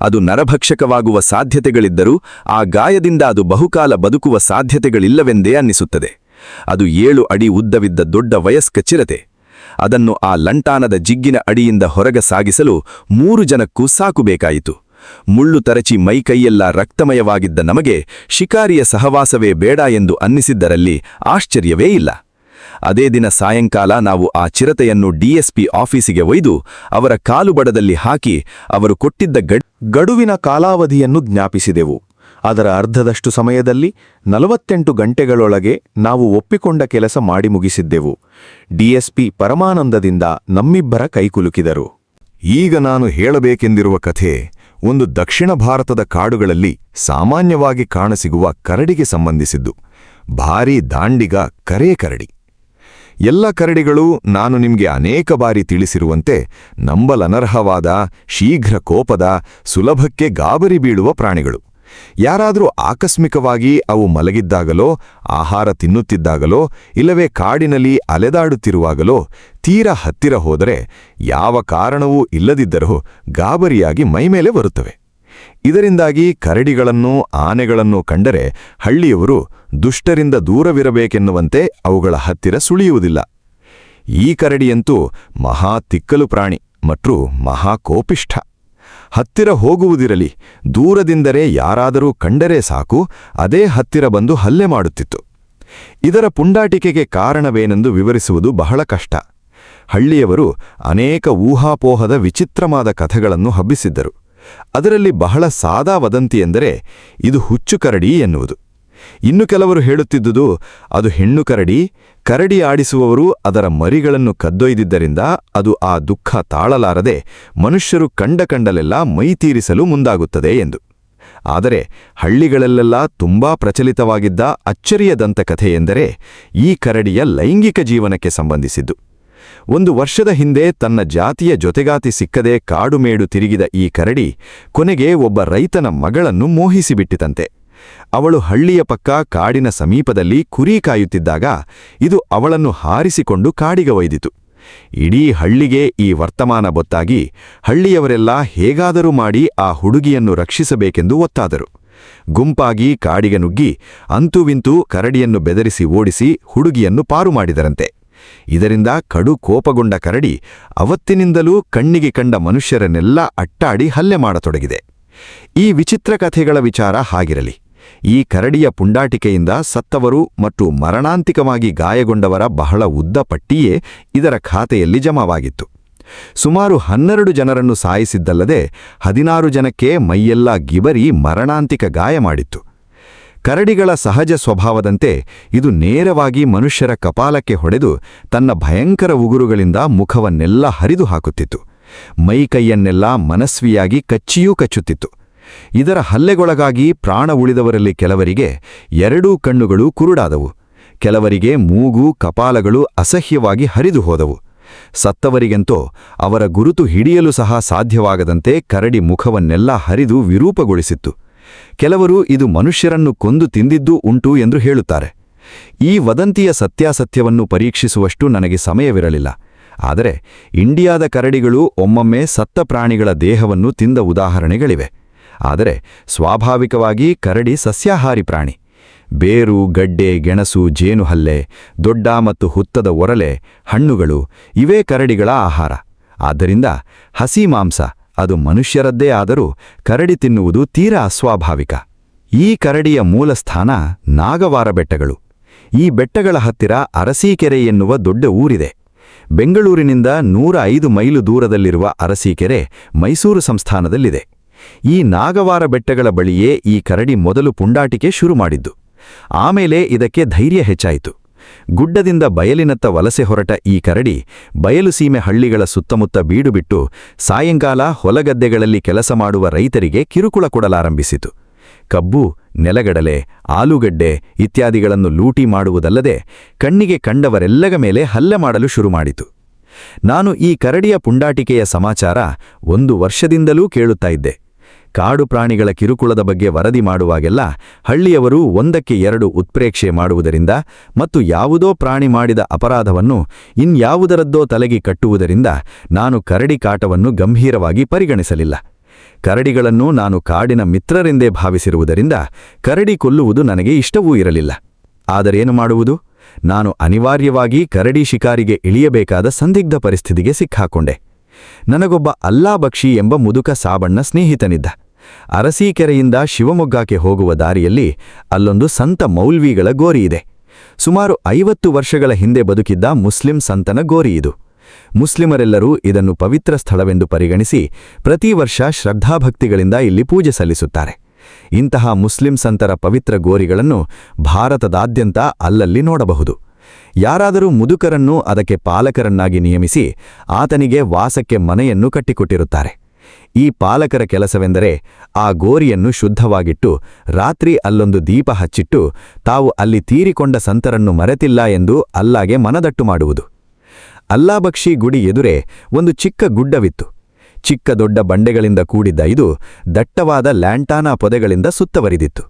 ಅದು ನರಭಕ್ಷಕವಾಗುವ ಸಾಧ್ಯತೆಗಳಿದ್ದರೂ ಆ ಗಾಯದಿಂದ ಅದು ಬಹುಕಾಲ ಬದುಕುವ ಸಾಧ್ಯತೆಗಳಿಲ್ಲವೆಂದೇ ಅನ್ನಿಸುತ್ತದೆ. ಅದು 7 ಅಡಿ ಉದ್ದವಿದ್ದ ದೊಡ್ಡ ವಯಸ್ಕ ಚಿರತೆ. ಅದನ್ನು ಆ ಲಂಟಾನದ ಜಿಗ್ಗಿನ ಅಡಿಯಿಂದ ಹೊರಗೆ ಸಾಗಿಸಲು 3 ಜನಕ್ಕೂ ಸಾಕು ಬೇಕಾಯಿತು. ಮುಳ್ಳು ತರಚಿ ಮೈಕೈಯೆಲ್ಲ ರಕ್ತಮಯವಾಗಿದ್ದ ನಮಗೆ ಶಿಕಾರಿಯ ಸಹವಾಸವೇ ಬೇಡ ಎಂದು ಅನ್ನಿಸಿದ್ದರಲ್ಲಿ ಆಶ್ಚರ್ಯವೇ ಇಲ್ಲ. ಅದೇ ದಿನ ಸಾಯಂಕಾಲ ನಾವು ಆ ಚಿರತೆಯನ್ನು ಡಿಎಸ್ಪಿ ಆಫೀಸಿಗೆ ಒಯ್ದು ಅವರ ಕಾಲುಬಡದಲ್ಲಿ ಹಾಕಿ ಅವರು ಕೊಟ್ಟಿದ್ದ ಗಡುವಿನ ಕಾಲಾವಧಿಯನ್ನು ಜ್ಞಾಪಿಸಿದೆವು. ಅದರ ಅರ್ಧದಷ್ಟು ಸಮಯದಲ್ಲಿ 48 ಗಂಟೆಗಳೊಳಗೆ ನಾವು ಒಪ್ಪಿಕೊಂಡ ಕೆಲಸ ಮಾಡಿ ಮುಗಿಸಿದ್ದೆವು. ಡಿಎಸ್ಪಿ ಪರಮಾನಂದದಿಂದ ನಮ್ಮಿಬ್ಬರ ಕೈಕುಲುಕಿದರು. ಈಗ ನಾನು ಹೇಳಬೇಕೆಂದಿರುವ ಕಥೆ ಒಂದು ದಕ್ಷಿಣ ಭಾರತದ ಕಾಡುಗಳಲ್ಲಿ ಸಾಮಾನ್ಯವಾಗಿ ಕಾಣಸಿಗುವ ಕರಡಿಗೆ ಸಂಬಂಧಿಸಿದ್ದು. ಭಾರೀ ದಾಂಡಿಗ ಕರೇ ಕರಡಿ. ಎಲ್ಲ ಕರಡಿಗಳು ನಾನು ನಿಮಗೆ ಅನೇಕ ಬಾರಿ ತಿಳಿಸಿರುವಂತೆ ನಂಬಲನರ್ಹವಾದ, ಶೀಘ್ರ ಕೋಪದ, ಸುಲಭಕ್ಕೆ ಗಾಬರಿ ಬೀಳುವ ಪ್ರಾಣಿಗಳು. ಯಾರಾದರೂ ಆಕಸ್ಮಿಕವಾಗಿ ಅವು ಮಲಗಿದ್ದಾಗಲೋ, ಆಹಾರ ತಿನ್ನುತ್ತಿದ್ದಾಗಲೋ, ಇಲ್ಲವೇ ಕಾಡಿನಲ್ಲಿ ಅಲೆದಾಡುತ್ತಿರುವಾಗಲೋ ತೀರ ಹತ್ತಿರ ಹೋದರೆ ಯಾವ ಕಾರಣವೂ ಇಲ್ಲದಿದ್ದರೂ ಗಾಬರಿಯಾಗಿ ಮೈಮೇಲೆ ಬರುತ್ತವೆ. ಇದರಿಂದಾಗಿ ಕರಡಿಗಳನ್ನು, ಆನೆಗಳನ್ನು ಕಂಡರೆ ಹಳ್ಳಿಯವರು ದುಷ್ಟರಿಂದ ದೂರವಿರಬೇಕೆನ್ನುವಂತೆ ಅವುಗಳ ಹತ್ತಿರ ಸುಳಿಯುವುದಿಲ್ಲ. ಈ ಕರಡಿಯಂತೂ ಮಹಾ ತಿಕ್ಕಲು ಪ್ರಾಣಿ ಮತ್ತು ಮಹಾ ಕೋಪಿಷ್ಠ. ಹತ್ತಿರ ಹೋಗುವುದಿರಲಿ, ದೂರದಿಂದಲೇ ಯಾರಾದರೂ ಕಂಡರೆ ಸಾಕು, ಅದೇ ಹತ್ತಿರ ಬಂದು ಹಲ್ಲೆ ಮಾಡುತ್ತಿತ್ತು. ಇದರ ಪುಂಡಾಟಿಕೆಗೆ ಕಾರಣವೇನೆಂದು ವಿವರಿಸುವುದು ಬಹಳ ಕಷ್ಟ. ಹಳ್ಳಿಯವರು ಅನೇಕ ಊಹಾಪೋಹದ ವಿಚಿತ್ರವಾದ ಕಥೆಗಳನ್ನು ಹಬ್ಬಿಸಿದ್ದರು. ಅದರಲ್ಲಿ ಬಹಳ ಸಾದಾ ವದಂತಿಯೆಂದರೆ ಇದು ಹುಚ್ಚು ಕರಡಿ ಎನ್ನುವುದು. ಇನ್ನು ಕೆಲವರು ಹೇಳುತ್ತಿದ್ದುದು, ಅದು ಹೆಣ್ಣು ಕರಡಿ, ಕರಡಿ ಆಡಿಸುವವರು ಅದರ ಮರಿಗಳನ್ನು ಕದ್ದೊಯ್ದಿದ್ದರಿಂದ ಅದು ಆ ದುಃಖ ತಾಳಲಾರದೆ ಮನುಷ್ಯರು ಕಂಡಲೆಲ್ಲ ಮೈತೀರಿಸಲು ಮುಂದಾಗುತ್ತದೆ ಎಂದು. ಆದರೆ ಹಳ್ಳಿಗಳಲ್ಲೆಲ್ಲ ತುಂಬಾ ಪ್ರಚಲಿತವಾಗಿದ್ದ ಅಚ್ಚರಿಯ ದಂತಕಥೆಯೆಂದರೆ ಈ ಕರಡಿಯ ಲೈಂಗಿಕ ಜೀವನಕ್ಕೆ ಸಂಬಂಧಿಸಿದ್ದು. ಒಂದು ವರ್ಷದ ಹಿಂದೆ ತನ್ನ ಜಾತಿಯ ಜೊತೆಗಾತಿ ಸಿಕ್ಕದೆ ಕಾಡುಮೇಡು ತಿರುಗಿದ ಈ ಕರಡಿ ಕೊನೆಗೆ ಒಬ್ಬ ರೈತನ ಮಗಳನ್ನು ಮೋಹಿಸಿಬಿಟ್ಟಿತಂತೆ. ಅವಳು ಹಳ್ಳಿಯ ಪಕ್ಕ ಕಾಡಿನ ಸಮೀಪದಲ್ಲಿ ಕುರಿ ಕಾಯುತ್ತಿದ್ದಾಗ ಇದು ಅವಳನ್ನು ಹಾರಿಸಿಕೊಂಡು ಕಾಡಿಗೆ ಒಯ್ದಿತು. ಇಡೀ ಹಳ್ಳಿಗೆ ಈ ವರ್ತಮಾನ ಗೊತ್ತಾಗಿ ಹಳ್ಳಿಯವರೆಲ್ಲ ಹೇಗಾದರೂ ಮಾಡಿ ಆ ಹುಡುಗಿಯನ್ನು ರಕ್ಷಿಸಬೇಕೆಂದು ಒತ್ತಾದರು. ಗುಂಪಾಗಿ ಕಾಡಿಗೆ ನುಗ್ಗಿ ಅಂತೂವಿಂತೂ ಕರಡಿಯನ್ನು ಬೆದರಿಸಿ ಓಡಿಸಿ ಹುಡುಗಿಯನ್ನು ಪಾರು ಮಾಡಿದರಂತೆ. ಇದರಿಂದ ಕಡು ಕೋಪಗೊಂಡ ಕರಡಿ ಅವತ್ತಿನಿಂದಲೂ ಕಣ್ಣಿಗೆ ಕಂಡ ಮನುಷ್ಯರನ್ನೆಲ್ಲ ಅಟ್ಟಾಡಿ ಹಲ್ಲೆ ಮಾಡತೊಡಗಿದೆ. ಈ ವಿಚಿತ್ರ ಕಥೆಗಳ ವಿಚಾರ ಹಾಗಿರಲಿ, ಈ ಕರಡಿಯ ಪುಂಡಾಟಿಕೆಯಿಂದ ಸತ್ತವರು ಮತ್ತು ಮರಣಾಂತಿಕವಾಗಿ ಗಾಯಗೊಂಡವರ ಬಹಳ ಉದ್ದ ಪಟ್ಟಿಯೇ ಇದರ ಖಾತೆಯಲ್ಲಿ ಜಮಾವಾಗಿತ್ತು. ಸುಮಾರು 12 ಜನರನ್ನು ಸಾಯಿಸಿದ್ದಲ್ಲದೆ 16 ಜನಕ್ಕೆ ಮೈಯೆಲ್ಲ ಗಿಬರಿ ಮರಣಾಂತಿಕ ಗಾಯ ಮಾಡಿತ್ತು. ಕರಡಿಗಳ ಸಹಜ ಸ್ವಭಾವದಂತೆ ಇದು ನೇರವಾಗಿ ಮನುಷ್ಯರ ಕಪಾಲಕ್ಕೆ ಹೊಡೆದು ತನ್ನ ಭಯಂಕರ ಉಗುರುಗಳಿಂದ ಮುಖವನ್ನೆಲ್ಲ ಹರಿದು ಹಾಕುತ್ತಿತ್ತು. ಮೈಕೈಯನ್ನೆಲ್ಲ ಮನಸ್ವಿಯಾಗಿ ಕಚ್ಚಿಯೂ ಕಚ್ಚುತ್ತಿತ್ತು. ಇದರ ಹಲ್ಲೆಗೊಳಗಾಗಿ ಪ್ರಾಣ ಉಳಿದವರಲ್ಲಿ ಕೆಲವರಿಗೆ 2 ಕಣ್ಣುಗಳು ಕುರುಡಾದವು, ಕೆಲವರಿಗೆ ಮೂಗು ಕಪಾಲಗಳು ಅಸಹ್ಯವಾಗಿ ಹರಿದು ಹೋದವು. ಸತ್ತವರಿಗಂತೋ ಅವರ ಗುರುತು ಹಿಡಿಯಲು ಸಹ ಸಾಧ್ಯವಾಗದಂತೆ ಕರಡಿ ಮುಖವನ್ನೆಲ್ಲ ಹರಿದು ವಿರೂಪಗೊಳಿಸಿತ್ತು. ಕೆಲವರು ಇದು ಮನುಷ್ಯರನ್ನು ಕೊಂದು ತಿಂದಿದ್ದೂ ಉಂಟು ಎಂದು ಹೇಳುತ್ತಾರೆ. ಈ ವದಂತಿಯ ಸತ್ಯಾಸತ್ಯವನ್ನು ಪರೀಕ್ಷಿಸುವಷ್ಟು ನನಗೆ ಸಮಯವಿರಲಿಲ್ಲ. ಆದರೆ ಇಂಡಿಯಾದ ಕರಡಿಗಳು ಒಮ್ಮೊಮ್ಮೆ ಸತ್ತ ಪ್ರಾಣಿಗಳ ದೇಹವನ್ನು ತಿಂದ ಉದಾಹರಣೆಗಳಿವೆ. ಆದರೆ ಸ್ವಾಭಾವಿಕವಾಗಿ ಕರಡಿ ಸಸ್ಯಾಹಾರಿ ಪ್ರಾಣಿ. ಬೇರು, ಗಡ್ಡೆ, ಗೆಣಸು, ಜೇನುಹಲ್ಲೆ, ದೊಡ್ಡ ಮತ್ತು ಹುತ್ತದ ಒರಲೆ, ಹಣ್ಣುಗಳು ಇವೇ ಕರಡಿಗಳ ಆಹಾರ. ಆದ್ದರಿಂದ ಹಸಿ ಮಾಂಸ ಅದು ಮನುಷ್ಯರದ್ದೇ ಆದರೂ ಕರಡಿ ತಿನ್ನುವುದು ತೀರಾ ಅಸ್ವಾಭಾವಿಕ. ಈ ಕರಡಿಯ ಮೂಲ ಸ್ಥಾನ ನಾಗವಾರ ಬೆಟ್ಟಗಳು. ಈ ಬೆಟ್ಟಗಳ ಹತ್ತಿರ ಅರಸೀಕೆರೆ ಎನ್ನುವ ದೊಡ್ಡ ಊರಿದೆ. ಬೆಂಗಳೂರಿನಿಂದ 105 ಮೈಲು ದೂರದಲ್ಲಿರುವ ಅರಸೀಕೆರೆ ಮೈಸೂರು ಸಂಸ್ಥಾನದಲ್ಲಿದೆ. ಈ ನಾಗವಾರ ಬೆಟ್ಟಗಳ ಬಳಿಯೇ ಈ ಕರಡಿ ಮೊದಲು ಪುಂಡಾಟಿಕೆ ಶುರು ಮಾಡಿದ್ದು. ಆಮೇಲೆ ಇದಕ್ಕೆ ಧೈರ್ಯ ಹೆಚ್ಚಾಯಿತು. ಗುಡ್ಡದಿಂದ ಬಯಲಿನತ್ತ ವಲಸೆ ಹೊರಟ ಈ ಕರಡಿ ಬಯಲುಸೀಮೆ ಹಳ್ಳಿಗಳ ಸುತ್ತಮುತ್ತ ಬೀಡುಬಿಟ್ಟು ಸಾಯಂಕಾಲ ಹೊಲಗದ್ದೆಗಳಲ್ಲಿ ಕೆಲಸ ಮಾಡುವ ರೈತರಿಗೆ ಕಿರುಕುಳ ಕೊಡಲಾರಂಭಿಸಿತು. ಕಬ್ಬು, ನೆಲಗಡಲೆ, ಆಲೂಗಡ್ಡೆ ಇತ್ಯಾದಿಗಳನ್ನು ಲೂಟಿ ಮಾಡುವುದಲ್ಲದೆ ಕಣ್ಣಿಗೆ ಕಂಡವರೆಲ್ಲರ ಮೇಲೆ ಹಲ್ಲೆ ಮಾಡಲು ಶುರುಮಾಡಿತು. ನಾನು ಈ ಕರಡಿಯ ಪುಂಡಾಟಿಕೆಯ ಸಮಾಚಾರ 1 ವರ್ಷದಿಂದಲೂ ಕೇಳುತ್ತಾ ಇದ್ದೆ. ಕಾಡು ಪ್ರಾಣಿಗಳ ಕಿರುಕುಳದ ಬಗ್ಗೆ ವರದಿ ಮಾಡುವಾಗೆಲ್ಲ ಹಳ್ಳಿಯವರು 1ಕ್ಕೆ 2 ಉತ್ಪ್ರೇಕ್ಷೆ ಮಾಡುವುದರಿಂದ ಮತ್ತು ಯಾವುದೋ ಪ್ರಾಣಿ ಮಾಡಿದ ಅಪರಾಧವನ್ನು ಇನ್ಯಾವುದರದ್ದೋ ತಲೆಗೆ ಕಟ್ಟುವುದರಿಂದ ನಾನು ಕರಡಿ ಕಾಟವನ್ನು ಗಂಭೀರವಾಗಿ ಪರಿಗಣಿಸಲಿಲ್ಲ. ಕರಡಿಗಳನ್ನು ನಾನು ಕಾಡಿನ ಮಿತ್ರರೆಂದೇ ಭಾವಿಸಿರುವುದರಿಂದ ಕರಡಿ ಕೊಲ್ಲುವುದು ನನಗೆ ಇಷ್ಟವೂ ಇರಲಿಲ್ಲ. ಆದರೇನು ಮಾಡುವುದು? ನಾನು ಅನಿವಾರ್ಯವಾಗಿ ಕರಡಿ ಶಿಕಾರಿಗೆ ಇಳಿಯಬೇಕಾದ ಸಂದಿಗ್ಧ ಪರಿಸ್ಥಿತಿಗೆ ಸಿಕ್ಕಾಕೊಂಡೆ. ನನಗೊಬ್ಬ ಅಲ್ಲಾ ಬಕ್ಷಿ ಎಂಬ ಮುದುಕ ಸಾಬಣ್ಣ ಸ್ನೇಹಿತನಿದ್ದ. ಅರಸೀಕೆರೆಯಿಂದ ಶಿವಮೊಗ್ಗಕ್ಕೆ ಹೋಗುವ ದಾರಿಯಲ್ಲಿ ಅಲ್ಲೊಂದು ಸಂತ ಮೌಲ್ವಿಗಳ ಗೋರಿಯಿದೆ. ಸುಮಾರು 50 ವರ್ಷಗಳ ಹಿಂದೆ ಬದುಕಿದ್ದ ಮುಸ್ಲಿಂ ಸಂತನ ಗೋರಿಯಿದು. ಮುಸ್ಲಿಮರೆಲ್ಲರೂ ಇದನ್ನು ಪವಿತ್ರ ಸ್ಥಳವೆಂದು ಪರಿಗಣಿಸಿ ಪ್ರತಿ ವರ್ಷ ಶ್ರದ್ಧಾಭಕ್ತಿಗಳಿಂದ ಇಲ್ಲಿ ಪೂಜೆ ಸಲ್ಲಿಸುತ್ತಾರೆ. ಇಂತಹ ಮುಸ್ಲಿಂ ಸಂತರ ಪವಿತ್ರ ಗೋರಿಗಳನ್ನು ಭಾರತದಾದ್ಯಂತ ಅಲ್ಲಲ್ಲಿ ನೋಡಬಹುದು. ಯಾರಾದರೂ ಮುದುಕರನ್ನು ಅದಕ್ಕೆ ಪಾಲಕರನ್ನಾಗಿ ನಿಯಮಿಸಿ ಆತನಿಗೆ ವಾಸಕ್ಕೆ ಮನೆಯನ್ನು ಕಟ್ಟಿಕೊಟ್ಟಿರುತ್ತಾರೆ. ಈ ಪಾಲಕರ ಕೆಲಸವೆಂದರೆ ಆ ಗೋರಿಯನ್ನು ಶುದ್ಧವಾಗಿಟ್ಟು ರಾತ್ರಿ ಅಲ್ಲೊಂದು ದೀಪ ಹಚ್ಚಿಟ್ಟು ತಾವು ಅಲ್ಲಿ ತೀರಿಕೊಂಡ ಸಂತರನ್ನು ಮರೆತಿಲ್ಲ ಎಂದು ಅಲ್ಲಾಗೆ ಮನದಟ್ಟು ಮಾಡುವುದು. ಅಲ್ಲಾಬಕ್ಷಿ ಗುಡಿ ಎದುರೇ ಒಂದು ಚಿಕ್ಕ ಗುಡ್ಡವಿತ್ತು. ಚಿಕ್ಕ ದೊಡ್ಡ ಬಂಡೆಗಳಿಂದ ಕೂಡಿದ್ದ ಇದು ದಟ್ಟವಾದ ಲ್ಯಾಂಟಾನಾ ಪೊದೆಗಳಿಂದ ಸುತ್ತವರಿದಿತ್ತು.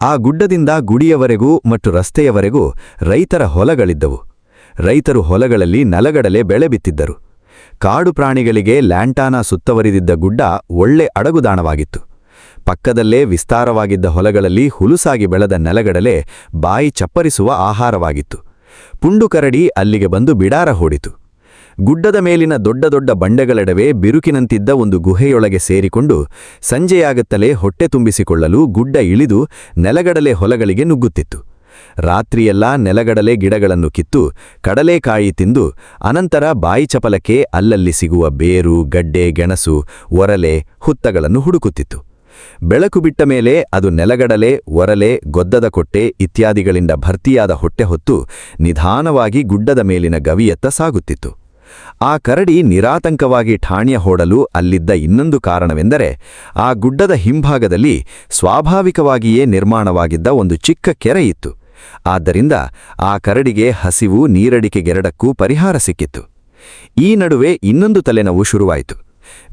ಆ ಗುಡ್ಡದಿಂದ ಗುಡಿಯವರೆಗೂ ಮತ್ತು ರಸ್ತೆಯವರೆಗೂ ರೈತರ ಹೊಲಗಳಿದ್ದವು. ರೈತರು ಹೊಲಗಳಲ್ಲಿ ನೆಲಗಡಲೆ ಬೆಳೆ ಬಿತ್ತಿದ್ದರು. ಕಾಡು ಪ್ರಾಣಿಗಳಿಗೆ ಲ್ಯಾಂಟಾನಾ ಸುತ್ತವರಿದಿದ್ದ ಗುಡ್ಡ ಒಳ್ಳೆ ಅಡಗುದಾಣವಾಗಿತ್ತು. ಪಕ್ಕದಲ್ಲೇ ವಿಸ್ತಾರವಾಗಿದ್ದ ಹೊಲಗಳಲ್ಲಿ ಹುಲುಸಾಗಿ ಬೆಳೆದ ನೆಲಗಡಲೆ ಬಾಯಿ ಚಪ್ಪರಿಸುವ ಆಹಾರವಾಗಿತ್ತು. ಪುಂಡುಕರಡಿ ಅಲ್ಲಿಗೆ ಬಂದು ಬಿಡಾರ ಹೂಡಿತು. ಗುಡ್ಡದ ಮೇಲಿನ ದೊಡ್ಡ ದೊಡ್ಡ ಬಂಡೆಗಳೆಡವೆ ಬಿರುಕಿನಂತಿದ್ದ ಒಂದು ಗುಹೆಯೊಳಗೆ ಸೇರಿಕೊಂಡು ಸಂಜೆಯಾಗುತ್ತಲೇ ಹೊಟ್ಟೆ ತುಂಬಿಸಿಕೊಳ್ಳಲು ಗುಡ್ಡ ಇಳಿದು ನೆಲಗಡಲೆ ಹೊಲಗಳಿಗೆ ನುಗ್ಗುತ್ತಿತ್ತು. ರಾತ್ರಿಯೆಲ್ಲ ನೆಲಗಡಲೆ ಗಿಡಗಳನ್ನು ಕಿತ್ತು ಕಡಲೆಕಾಯಿ ತಿಂದು ಅನಂತರ ಬಾಯಿ ಚಪಲಕ್ಕೆ ಅಲ್ಲಲ್ಲಿ ಸಿಗುವ ಬೇರು, ಗಡ್ಡೆ, ಗೆಣಸು, ಒರಲೆ, ಹುತ್ತಗಳನ್ನು ಹುಡುಕುತ್ತಿತ್ತು. ಬೆಳಕು ಬಿಟ್ಟ ಮೇಲೆ ಅದು ನೆಲಗಡಲೆ, ಒರಲೆ, ಗೊದ್ದದ ಕೊಟ್ಟೆ ಇತ್ಯಾದಿಗಳಿಂದ ಭರ್ತಿಯಾದ ಹೊಟ್ಟೆ ಹೊತ್ತು ನಿಧಾನವಾಗಿ ಗುಡ್ಡದ ಮೇಲಿನ ಗವಿಯತ್ತ ಸಾಗುತ್ತಿತ್ತು. ಆ ಕರಡಿ ನಿರಾತಂಕವಾಗಿ ಠಾಣ್ಯ ಹೂಡಲು ಅಲ್ಲಿದ್ದ ಇನ್ನೊಂದು ಕಾರಣವೆಂದರೆ ಆ ಗುಡ್ಡದ ಹಿಂಭಾಗದಲ್ಲಿ ಸ್ವಾಭಾವಿಕವಾಗಿಯೇ ನಿರ್ಮಾಣವಾಗಿದ್ದ ಒಂದು ಚಿಕ್ಕ ಕೆರೆ ಇತ್ತು. ಆದ್ದರಿಂದ ಆ ಕರಡಿಗೆ ಹಸಿವು, ನೀರಡಿಕೆಗೆರಡಕ್ಕೂ ಪರಿಹಾರ ಸಿಕ್ಕಿತ್ತು. ಈ ನಡುವೆ ಇನ್ನೊಂದು ತಲೆನೋವು ಶುರುವಾಯಿತು.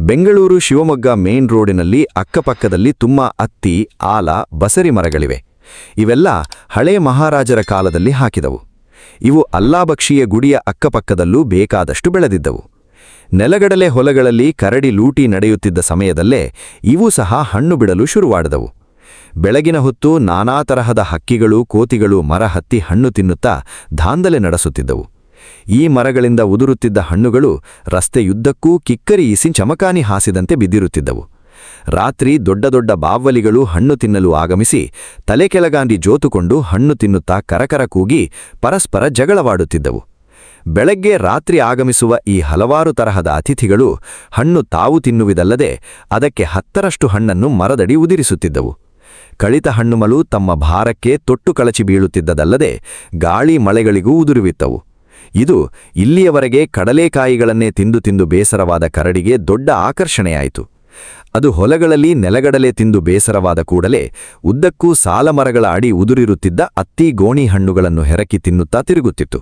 ಬೆಂಗಳೂರು ಶಿವಮೊಗ್ಗ ಮೇನ್ ರೋಡಿನಲ್ಲಿ ಅಕ್ಕಪಕ್ಕದಲ್ಲಿ ತುಂಬಾ ಅತ್ತಿ, ಆಲ, ಬಸರಿ ಮರಗಳಿವೆ. ಇವೆಲ್ಲ ಹಳೇ ಮಹಾರಾಜರ ಕಾಲದಲ್ಲಿ ಹಾಕಿದವು. ಇವು ಅಲ್ಲಾಬಕ್ಷಿಯ ಗುಡಿಯ ಅಕ್ಕಪಕ್ಕದಲ್ಲೂ ಬೇಕಾದಷ್ಟು ಬೆಳೆದಿದ್ದವು. ನೆಲಗಡಲೆ ಹೊಲಗಳಲ್ಲಿ ಕರಡಿ ಲೂಟಿ ನಡೆಯುತ್ತಿದ್ದ ಸಮಯದಲ್ಲೇ ಇವೂ ಸಹ ಹಣ್ಣು ಬಿಡಲು ಶುರುವಾಡಿದವು. ಬೆಳಗಿನ ಹೊತ್ತು ನಾನಾ ತರಹದ ಹಕ್ಕಿಗಳು, ಕೋತಿಗಳು ಮರ ಹತ್ತಿ ಹಣ್ಣು ತಿನ್ನುತ್ತಾ ದಾಂಧಲೆ ನಡೆಸುತ್ತಿದ್ದವು. ಈ ಮರಗಳಿಂದ ಉದುರುತ್ತಿದ್ದ ಹಣ್ಣುಗಳು ರಸ್ತೆಯುದ್ದಕ್ಕೂ ಕಿಕ್ಕರಿಯಿಸಿ ಚಮಕಾನಿ ಹಾಸಿದಂತೆ ಬಿದ್ದಿರುತ್ತಿದ್ದವು. ರಾತ್ರಿ ದೊಡ್ಡ ದೊಡ್ಡ ಬಾವ್ವಲಿಗಳು ಹಣ್ಣು ತಿನ್ನಲು ಆಗಮಿಸಿ ತಲೆ ಕೆಳಗಾಂಡಿ ಜೋತುಕೊಂಡು ಹಣ್ಣು ತಿನ್ನುತ್ತಾ ಕರಕರ ಕೂಗಿ ಪರಸ್ಪರ ಜಗಳವಾಡುತ್ತಿದ್ದವು. ಬೆಳಗ್ಗೆ ರಾತ್ರಿ ಆಗಮಿಸುವ ಈ ಹಲವಾರು ತರಹದ ಅತಿಥಿಗಳು ಹಣ್ಣು ತಾವು ತಿನ್ನುವುದಲ್ಲದೆ ಅದಕ್ಕೆ 10ರಷ್ಟು ಹಣ್ಣನ್ನು ಮರದಡಿ ಉದಿರಿಸುತ್ತಿದ್ದವು. ಕಳಿತ ಹಣ್ಣುಮಲು ತಮ್ಮ ಭಾರಕ್ಕೆ ತೊಟ್ಟು ಕಳಚಿ ಬೀಳುತ್ತಿದ್ದದಲ್ಲದೆ ಗಾಳಿ ಮಳೆಗಳಿಗೂ ಉದುರುವಿತ್ತವು. ಇದು ಇಲ್ಲಿಯವರೆಗೆ ಕಡಲೆಕಾಯಿಗಳನ್ನೇ ತಿಂದು ತಿಂದು ಬೇಸರವಾದ ಕರಡಿಗೆ ದೊಡ್ಡ ಆಕರ್ಷಣೆಯಾಯಿತು. ಅದು ಹೊಲಗಳಲ್ಲಿ ನೆಲಗಡಲೆ ತಿಂದು ಬೇಸರವಾದ ಕೂಡಲೇ ಉದ್ದಕ್ಕೂ ಸಾಲಮರಗಳ ಅಡಿ ಉದುರಿರುತ್ತಿದ್ದ ಅತ್ತಿ, ಗೋಣಿ ಹಣ್ಣುಗಳನ್ನು ಹೆರಕಿ ತಿನ್ನುತ್ತಾ ತಿರುಗುತ್ತಿತ್ತು.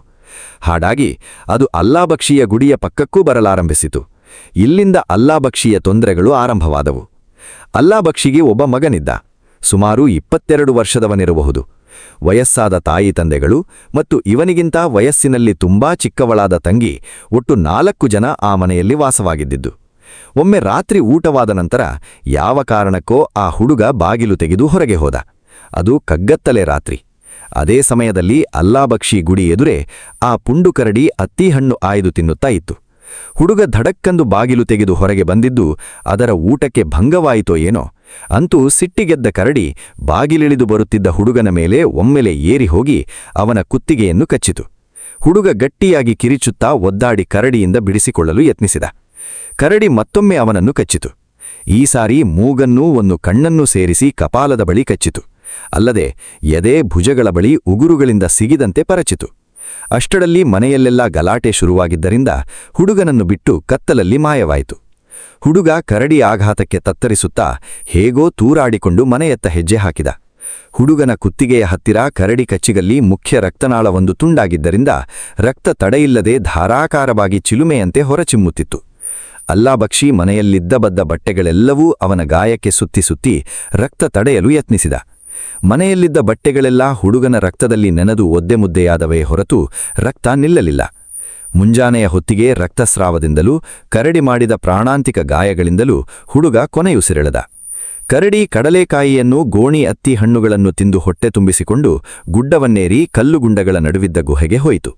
ಹಾಗಾಗಿ ಅದು ಅಲ್ಲಾಬಕ್ಷಿಯ ಗುಡಿಯ ಪಕ್ಕಕ್ಕೂ ಬರಲಾರಂಭಿಸಿತು. ಇಲ್ಲಿಂದ ಅಲ್ಲಾಬಕ್ಷಿಯ ತೊಂದರೆಗಳು ಆರಂಭವಾದವು. ಅಲ್ಲಾಬಕ್ಷಿಗೆ ಒಬ್ಬ ಮಗನಿದ್ದ. ಸುಮಾರು 22 ವರ್ಷದವನಿರಬಹುದು. ವಯಸ್ಸಾದ ತಾಯಿ ತಂದೆಗಳು ಮತ್ತು ಇವನಿಗಿಂತ ವಯಸ್ಸಿನಲ್ಲಿ ತುಂಬಾ ಚಿಕ್ಕವಳಾದ ತಂಗಿ, ಒಟ್ಟು 4 ಜನ ಆ ಮನೆಯಲ್ಲಿ ವಾಸವಾಗಿದ್ದಿದ್ದು. ಒಮ್ಮೆ ರಾತ್ರಿ ಊಟವಾದ ನಂತರ ಯಾವ ಕಾರಣಕ್ಕೋ ಆ ಹುಡುಗ ಬಾಗಿಲು ತೆಗೆದು ಹೊರಗೆ ಹೋದ. ಅದು ಕಗ್ಗತ್ತಲೆ ರಾತ್ರಿ. ಅದೇ ಸಮಯದಲ್ಲಿ ಅಲ್ಲಾಬಕ್ಷಿ ಗುಡಿ ಎದುರೇ ಆ ಪುಂಡು ಕರಡಿ ಅತ್ತಿಹಣ್ಣು ಆಯ್ದು ತಿನ್ನುತ್ತಾ ಇತ್ತು. ಹುಡುಗ ಧಡಕ್ಕಂದು ಬಾಗಿಲು ತೆಗೆದು ಹೊರಗೆ ಬಂದಿದ್ದು ಅದರ ಊಟಕ್ಕೆ ಭಂಗವಾಯಿತೋ ಏನೋ. ಅಂತೂ ಸಿಟ್ಟಿಗೆದ್ದ ಕರಡಿ ಬಾಗಿಲಿಳಿದು ಬರುತ್ತಿದ್ದ ಹುಡುಗನ ಮೇಲೆ ಒಮ್ಮೆಲೆ ಏರಿ ಹೋಗಿ ಅವನ ಕುತ್ತಿಗೆಯನ್ನು ಕಚ್ಚಿತು. ಹುಡುಗ ಗಟ್ಟಿಯಾಗಿ ಕಿರಿಚುತ್ತಾ ಒದ್ದಾಡಿ ಕರಡಿಯಿಂದ ಬಿಡಿಸಿಕೊಳ್ಳಲು ಯತ್ನಿಸಿದ. ಕರಡಿ ಮತ್ತೊಮ್ಮೆ ಅವನನ್ನು ಕಚ್ಚಿತು. ಈ ಸಾರಿ ಮೂಗನ್ನೂ ಒಂದು ಕಣ್ಣನ್ನೂ ಸೇರಿಸಿ ಕಪಾಲದ ಬಳಿ ಕಚ್ಚಿತು. ಅಲ್ಲದೆ ಎದೆ, ಭುಜಗಳ ಬಳಿ ಉಗುರುಗಳಿಂದ ಸಿಗಿದಂತೆ ಪರಚಿತು. ಅಷ್ಟರಲ್ಲಿ ಮನೆಯಲ್ಲೆಲ್ಲ ಗಲಾಟೆ ಶುರುವಾಗಿದ್ದರಿಂದ ಹುಡುಗನನ್ನು ಬಿಟ್ಟು ಕತ್ತಲಲ್ಲಿ ಮಾಯವಾಯಿತು. ಹುಡುಗ ಕರಡಿ ಆಘಾತಕ್ಕೆ ತತ್ತರಿಸುತ್ತಾ ಹೇಗೋ ತೂರಾಡಿಕೊಂಡು ಮನೆಯತ್ತ ಹೆಜ್ಜೆ ಹಾಕಿದ. ಹುಡುಗನ ಕುತ್ತಿಗೆಯ ಹತ್ತಿರ ಕರಡಿ ಕಚ್ಚಿಗಲ್ಲಿ ಮುಖ್ಯ ರಕ್ತನಾಳವೊಂದು ತುಂಡಾಗಿದ್ದರಿಂದ ರಕ್ತ ತಡೆಯಿಲ್ಲದೆ ಧಾರಾಕಾರವಾಗಿ ಚಿಲುಮೆಯಂತೆ ಹೊರಚಿಮ್ಮುತ್ತಿತ್ತು. ಅಲ್ಲಾಬಕ್ಷಿ ಮನೆಯಲ್ಲಿದ್ದ ಬದ್ದ ಬಟ್ಟೆಗಳೆಲ್ಲವೂ ಅವನ ಗಾಯಕ್ಕೆ ಸುತ್ತಿ ಸುತ್ತಿ ರಕ್ತ ತಡೆಯಲು ಯತ್ನಿಸಿದ. ಮನೆಯಲ್ಲಿದ್ದ ಬಟ್ಟೆಗಳೆಲ್ಲ ಹುಡುಗನ ರಕ್ತದಲ್ಲಿ ನೆನೆದು ಒದ್ದೆ ಮುದ್ದೆಯಾದವೇ ಹೊರತು ರಕ್ತ ನಿಲ್ಲಲಿಲ್ಲ. ಮುಂಜಾನೆಯ ಹೊತ್ತಿಗೆ ರಕ್ತಸ್ರಾವದಿಂದಲೂ ಕರಡಿ ಮಾಡಿದ ಪ್ರಾಣಾಂತಿಕ ಗಾಯಗಳಿಂದಲೂ ಹುಡುಗ ಕೊನೆಯುಸಿರೆಳೆದ. ಕರಡಿ ಕಡಲೆಕಾಯಿಯನ್ನು, ಗೋಣಿ ಅತ್ತಿ ಹಣ್ಣುಗಳನ್ನು ತಿಂದು ಹೊಟ್ಟೆ ತುಂಬಿಸಿಕೊಂಡು ಗುಡ್ಡವನ್ನೇರಿ ಕಲ್ಲುಗುಂಡಗಳ ನಡುವಿದ್ದ ಗುಹೆಗೆ ಹೋಯಿತು.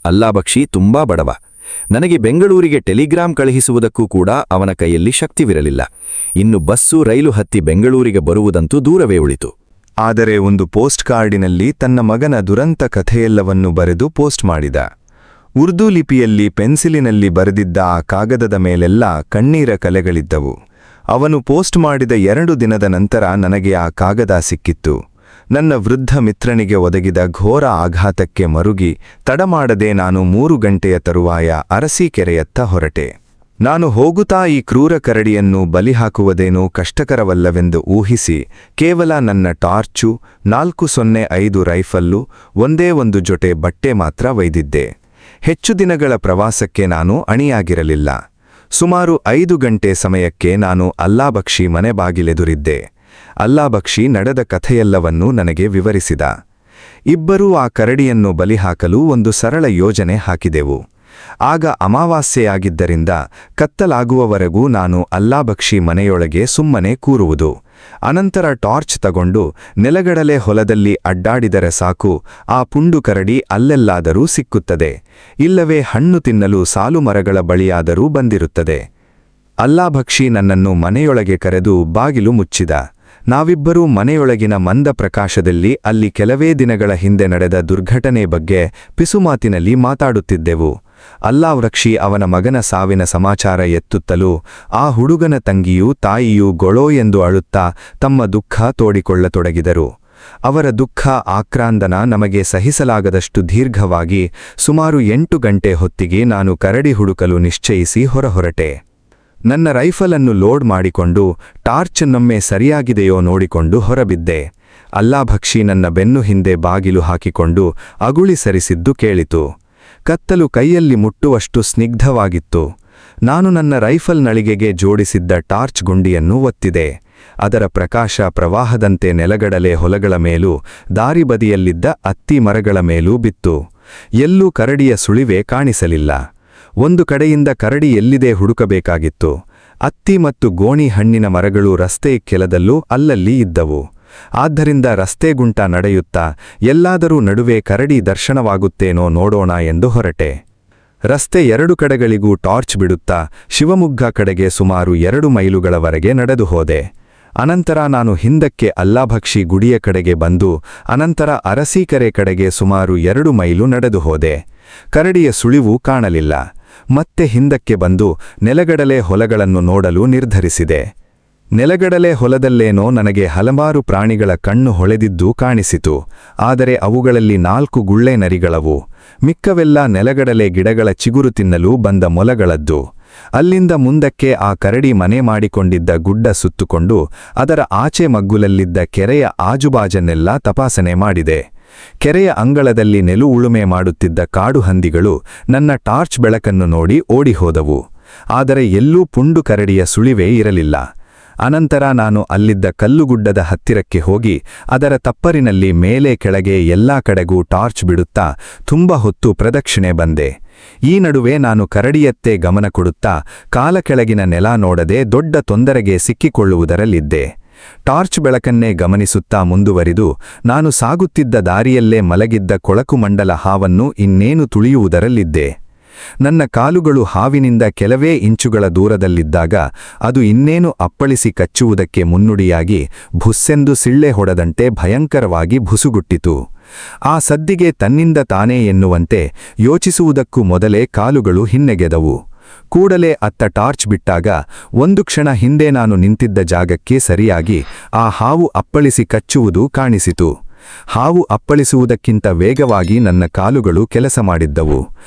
ಅಲ್ಲಾಬಕ್ಷಿ ತುಂಬಾ ಬಡವ. ನನಗೆ ಬೆಂಗಳೂರಿಗೆ ಟೆಲಿಗ್ರಾಂ ಕಳುಹಿಸುವುದಕ್ಕೂ ಕೂಡ ಅವನ ಕೈಯಲ್ಲಿ ಶಕ್ತಿವಿರಲಿಲ್ಲ. ಇನ್ನು ಬಸ್ಸು, ರೈಲು ಹತ್ತಿ ಬೆಂಗಳೂರಿಗೆ ಬರುವುದಂತೂ ದೂರವೇ ಉಳಿತು. ಆದರೆ ಒಂದು ಪೋಸ್ಟ್ ಕಾರ್ಡಿನಲ್ಲಿ ತನ್ನ ಮಗನ ದುರಂತ ಕಥೆಯೆಲ್ಲವನ್ನೂ ಬರೆದು ಪೋಸ್ಟ್ ಮಾಡಿದ. ಉರ್ದು ಲಿಪಿಯಲ್ಲಿ ಪೆನ್ಸಿಲಿನಲ್ಲಿ ಬರೆದಿದ್ದ ಆ ಕಾಗದದ ಮೇಲೆಲ್ಲ ಕಣ್ಣೀರ ಕಲೆಗಳಿದ್ದವು. ಅವನು ಪೋಸ್ಟ್ ಮಾಡಿದ 2 ದಿನದ ನಂತರ ನನಗೆ ಆ ಕಾಗದ ಸಿಕ್ಕಿತ್ತು. ನನ್ನ ವೃದ್ಧ ಮಿತ್ರನಿಗೆ ಒದಗಿದ ಘೋರ ಆಘಾತಕ್ಕೆ ಮರುಗಿ ತಡಮಾಡದೆ ನಾನು 3 ಗಂಟೆಯ ತರುವಾಯ ಅರಸೀಕೆರೆಯತ್ತ ಹೊರಟೆ. ನಾನು ಹೋಗುತ್ತಾ ಈ ಕ್ರೂರ ಕರಡಿಯನ್ನು ಬಲಿಹಾಕುವುದೇನೂ ಕಷ್ಟಕರವಲ್ಲವೆಂದು ಊಹಿಸಿ ಕೇವಲ ನನ್ನ ಟಾರ್ಚು, 405 ರೈಫಲ್ಲು, ಒಂದೇ ಒಂದು ಜೊತೆ ಬಟ್ಟೆ ಮಾತ್ರ ಒಯ್ದಿದ್ದೆ. ಹೆಚ್ಚು ದಿನಗಳ ಪ್ರವಾಸಕ್ಕೆ ನಾನು ಅಣಿಯಾಗಿರಲಿಲ್ಲ. ಸುಮಾರು 5 ಗಂಟೆ ಸಮಯಕ್ಕೆ ನಾನು ಅಲ್ಲಾಬಕ್ಷಿ ಮನೆ ಬಾಗಿಲೆದುರಿದ್ದೆ. ಅಲ್ಲಾಬಕ್ಷಿ ನಡೆದ ಕಥೆಯೆಲ್ಲವನ್ನೂ ನನಗೆ ವಿವರಿಸಿದ. ಇಬ್ಬರೂ ಆ ಕರಡಿಯನ್ನು ಬಲಿಹಾಕಲು ಒಂದು ಸರಳ ಯೋಜನೆ ಹಾಕಿದೆವು. ಆಗ ಅಮಾವಾಸ್ಯೆಯಾಗಿದ್ದರಿಂದ ಕತ್ತಲಾಗುವವರೆಗೂ ನಾನು ಅಲ್ಲಾಬಕ್ಷಿ ಮನೆಯೊಳಗೆ ಸುಮ್ಮನೆ ಕೂರುವುದು. ಅನಂತರ ಟಾರ್ಚ್ ತಗೊಂಡು ನೆಲಗಡಲೆ ಹೊಲದಲ್ಲಿ ಅಡ್ಡಾಡಿದರೆ ಸಾಕು, ಆ ಪುಂಡು ಕರಡಿ ಅಲ್ಲೆಲ್ಲಾದರೂ ಸಿಕ್ಕುತ್ತದೆ. ಇಲ್ಲವೇ ಹಣ್ಣು ತಿನ್ನಲು ಸಾಲು ಮರಗಳ ಬಳಿಯಾದರೂ ಬಂದಿರುತ್ತದೆ. ಅಲ್ಲಾಬಕ್ಷಿ ನನ್ನನ್ನು ಮನೆಯೊಳಗೆ ಕರೆದು ಬಾಗಿಲು ಮುಚ್ಚಿದ. ನಾವಿಬ್ಬರೂ ಮನೆಯೊಳಗಿನ ಮಂದ ಪ್ರಕಾಶದಲ್ಲಿ ಅಲ್ಲಿ ಕೆಲವೇ ದಿನಗಳ ಹಿಂದೆ ನಡೆದ ದುರ್ಘಟನೆ ಬಗ್ಗೆ ಪಿಸುಮಾತಿನಲ್ಲಿ ಮಾತಾಡುತ್ತಿದ್ದೆವು. ಅಲ್ಲಾವ್ರಕ್ಷಿ ಅವನ ಮಗನ ಸಾವಿನ ಸಮಾಚಾರ ಎತ್ತುತ್ತಲೂ ಆ ಹುಡುಗನ ತಂಗಿಯೂ ತಾಯಿಯೂ ಗೊಳೋ ಎಂದು ಅಳುತ್ತಾ ತಮ್ಮ ದುಃಖ ತೋಡಿಕೊಳ್ಳತೊಡಗಿದರು. ಅವರ ದುಃಖ ಆಕ್ರಾಂದನ ನಮಗೆ ಸಹಿಸಲಾಗದಷ್ಟು ದೀರ್ಘವಾಗಿ ಸುಮಾರು 8 ಗಂಟೆ ಹೊತ್ತಿಗೆ ನಾನು ಕರಡಿ ಹುಡುಕಲು ನಿಶ್ಚಯಿಸಿ ಹೊರಹೊರಟೆ. ನನ್ನ ರೈಫಲನ್ನು ಲೋಡ್ ಮಾಡಿಕೊಂಡು ಟಾರ್ಚನ್ನೊಮ್ಮೆ ಸರಿಯಾಗಿದೆಯೋ ನೋಡಿಕೊಂಡು ಹೊರಬಿದ್ದೆ. ಅಲ್ಲಾಭಕ್ಷಿ ನನ್ನ ಬೆನ್ನು ಹಿಂದೆ ಬಾಗಿಲು ಹಾಕಿಕೊಂಡು ಅಗುಳಿ ಸರಿಸಿದ್ದು ಕೇಳಿತು. ಕತ್ತಲು ಕೈಯಲ್ಲಿ ಮುಟ್ಟುವಷ್ಟು ಸ್ನಿಗ್ಧವಾಗಿತ್ತು. ನಾನು ನನ್ನ ರೈಫಲ್ ನಳಿಗೆಗೆ ಜೋಡಿಸಿದ್ದ ಟಾರ್ಚ್ ಗುಂಡಿಯನ್ನು ಒತ್ತಿದೆ. ಅದರ ಪ್ರಕಾಶ ಪ್ರವಾಹದಂತೆ ನೆಲಗಡಲೆ ಹೊಲಗಳ ಮೇಲೂ ದಾರಿಬದಿಯಲ್ಲಿದ್ದ ಅತ್ತಿ ಮರಗಳ ಮೇಲೂ ಬಿತ್ತು. ಎಲ್ಲೂ ಕರಡಿಯ ಸುಳಿವೆ ಕಾಣಿಸಲಿಲ್ಲ. ಒಂದು ಕಡೆಯಿಂದ ಕರಡಿ ಎಲ್ಲಿದೆ ಹುಡುಕಬೇಕಾಗಿತ್ತು. ಅತ್ತಿ ಮತ್ತು ಗೋಣಿ ಹಣ್ಣಿನ ಮರಗಳು ರಸ್ತೆ ಕೆಲದಲ್ಲೂ ಅಲ್ಲಲ್ಲಿ ಇದ್ದವು. ಆದ್ದರಿಂದ ರಸ್ತೆಗುಂಟ ನಡೆಯುತ್ತಾ ಎಲ್ಲಾದರೂ ನಡುವೆ ಕರಡಿ ದರ್ಶನವಾಗುತ್ತೇನೋ ನೋಡೋಣ ಎಂದು ಹೊರಟೆ. ರಸ್ತೆ 2 ಕಡೆಗಳಿಗೂ ಟಾರ್ಚ್ ಬಿಡುತ್ತಾ ಶಿವಮೊಗ್ಗ ಕಡೆಗೆ ಸುಮಾರು 2 ಮೈಲುಗಳವರೆಗೆ ನಡೆದು ಹೋದೆ. ಅನಂತರ ನಾನು ಹಿಂದಕ್ಕೆ ಅಲ್ಲಾಭಕ್ಷಿ ಗುಡಿಯ ಕಡೆಗೆ ಬಂದು ಅನಂತರ ಅರಸೀಕೆರೆ ಕಡೆಗೆ ಸುಮಾರು 2 ಮೈಲು ನಡೆದು ಹೋದೆ. ಕರಡಿಯ ಸುಳಿವು ಕಾಣಲಿಲ್ಲ. ಮತ್ತೆ ಹಿಂದಕ್ಕೆ ಬಂದು ನೆಲಗಡಲೆ ಹೊಲಗಳನ್ನು ನೋಡಲು ನಿರ್ಧರಿಸಿದೆ. ನೆಲಗಡಲೆ ಹೊಲದಲ್ಲೇನೋ ನನಗೆ ಹಲವಾರು ಪ್ರಾಣಿಗಳ ಕಣ್ಣು ಹೊಳೆದಿದ್ದೂ ಕಾಣಿಸಿತು. ಆದರೆ ಅವುಗಳಲ್ಲಿ 4 ಗುಳ್ಳೆ ನರಿಗಳವು. ಮಿಕ್ಕವೆಲ್ಲ ನೆಲಗಡಲೆ ಗಿಡಗಳ ಚಿಗುರು ತಿನ್ನಲು ಬಂದ ಮೊಲಗಳದ್ದು. ಅಲ್ಲಿಂದ ಮುಂದಕ್ಕೆ ಆ ಕರಡಿ ಮನೆ ಮಾಡಿಕೊಂಡಿದ್ದ ಗುಡ್ಡ ಸುತ್ತುಕೊಂಡು ಅದರ ಆಚೆ ಮಗ್ಗುಲಲ್ಲಿದ್ದ ಕೆರೆಯ ಆಜುಬಾಜನ್ನೆಲ್ಲ ತಪಾಸಣೆ ಮಾಡಿದೆ. ಕೆರೆಯ ಅಂಗಳದಲ್ಲಿ ನೆಲು ಉಳುಮೆ ಮಾಡುತ್ತಿದ್ದ ಕಾಡು ಹಂದಿಗಳು ನನ್ನ ಟಾರ್ಚ್ ಬೆಳಕನ್ನು ನೋಡಿ ಓಡಿಹೋದವು. ಆದರೆ ಎಲ್ಲೂ ಪುಂಡು ಕರಡಿಯ ಸುಳಿವೇ ಇರಲಿಲ್ಲ. ಅನಂತರ ನಾನು ಅಲ್ಲಿದ್ದ ಕಲ್ಲುಗುಡ್ಡದ ಹತ್ತಿರಕ್ಕೆ ಹೋಗಿ ಅದರ ತಪ್ಪರಿನಲ್ಲಿ ಮೇಲೆ ಕೆಳಗೆ ಎಲ್ಲಾ ಕಡೆಗೂ ಟಾರ್ಚ್ ಬಿಡುತ್ತಾ ತುಂಬ ಹೊತ್ತು ಪ್ರದಕ್ಷಿಣೆ ಬಂದೆ. ಈ ನಡುವೆ ನಾನು ಕರಡಿಯತ್ತೇ ಗಮನ ಕೊಡುತ್ತಾ ಕಾಲ ಕೆಳಗಿನ ನೆಲ ನೋಡದೆ ದೊಡ್ಡ ತೊಂದರೆಗೆ ಸಿಕ್ಕಿಕೊಳ್ಳುವುದರಲ್ಲಿದ್ದೆ. ಟಾರ್ಚ್ ಬೆಳಕನ್ನೇ ಗಮನಿಸುತ್ತಾ ಮುಂದುವರಿದು ನಾನು ಸಾಗುತ್ತಿದ್ದ ದಾರಿಯಲ್ಲೇ ಮಲಗಿದ್ದ ಕೊಳಕುಮಂಡಲ ಹಾವನ್ನು ಇನ್ನೇನು ತುಳಿಯುವುದರಲ್ಲಿದ್ದೆ. ನನ್ನ ಕಾಲುಗಳು ಹಾವಿನಿಂದ ಕೆಲವೇ ಇಂಚುಗಳ ದೂರದಲ್ಲಿದ್ದಾಗ ಅದು ಇನ್ನೇನು ಅಪ್ಪಳಿಸಿ ಕಚ್ಚುವುದಕ್ಕೆ ಮುನ್ನುಡಿಯಾಗಿ ಭುಸ್ಸೆಂದು ಸಿಳ್ಳೆ ಹೊಡೆದಂತೆ ಭಯಂಕರವಾಗಿ ಭುಸುಗುಟ್ಟಿತು. ಆ ಸದ್ದಿಗೆ ತನ್ನಿಂದ ತಾನೇ ಎನ್ನುವಂತೆ ಯೋಚಿಸುವುದಕ್ಕೂ ಮೊದಲೇ ಕಾಲುಗಳು ಹಿನ್ನೆಗೆದವು. ಕೂಡಲೇ ಅತ್ತ ಟಾರ್ಚ್ ಬಿಟ್ಟಾಗ ಒಂದು ಕ್ಷಣ ಹಿಂದೆ ನಾನು ನಿಂತಿದ್ದ ಜಾಗಕ್ಕೆ ಸರಿಯಾಗಿ ಆ ಹಾವು ಅಪ್ಪಳಿಸಿ ಕಚ್ಚುವುದು ಕಾಣಿಸಿತು. ಹಾವು ಅಪ್ಪಳಿಸುವುದಕ್ಕಿಂತ ವೇಗವಾಗಿ ನನ್ನ ಕಾಲುಗಳು ಕೆಲಸ ಮಾಡಿದ್ದವು.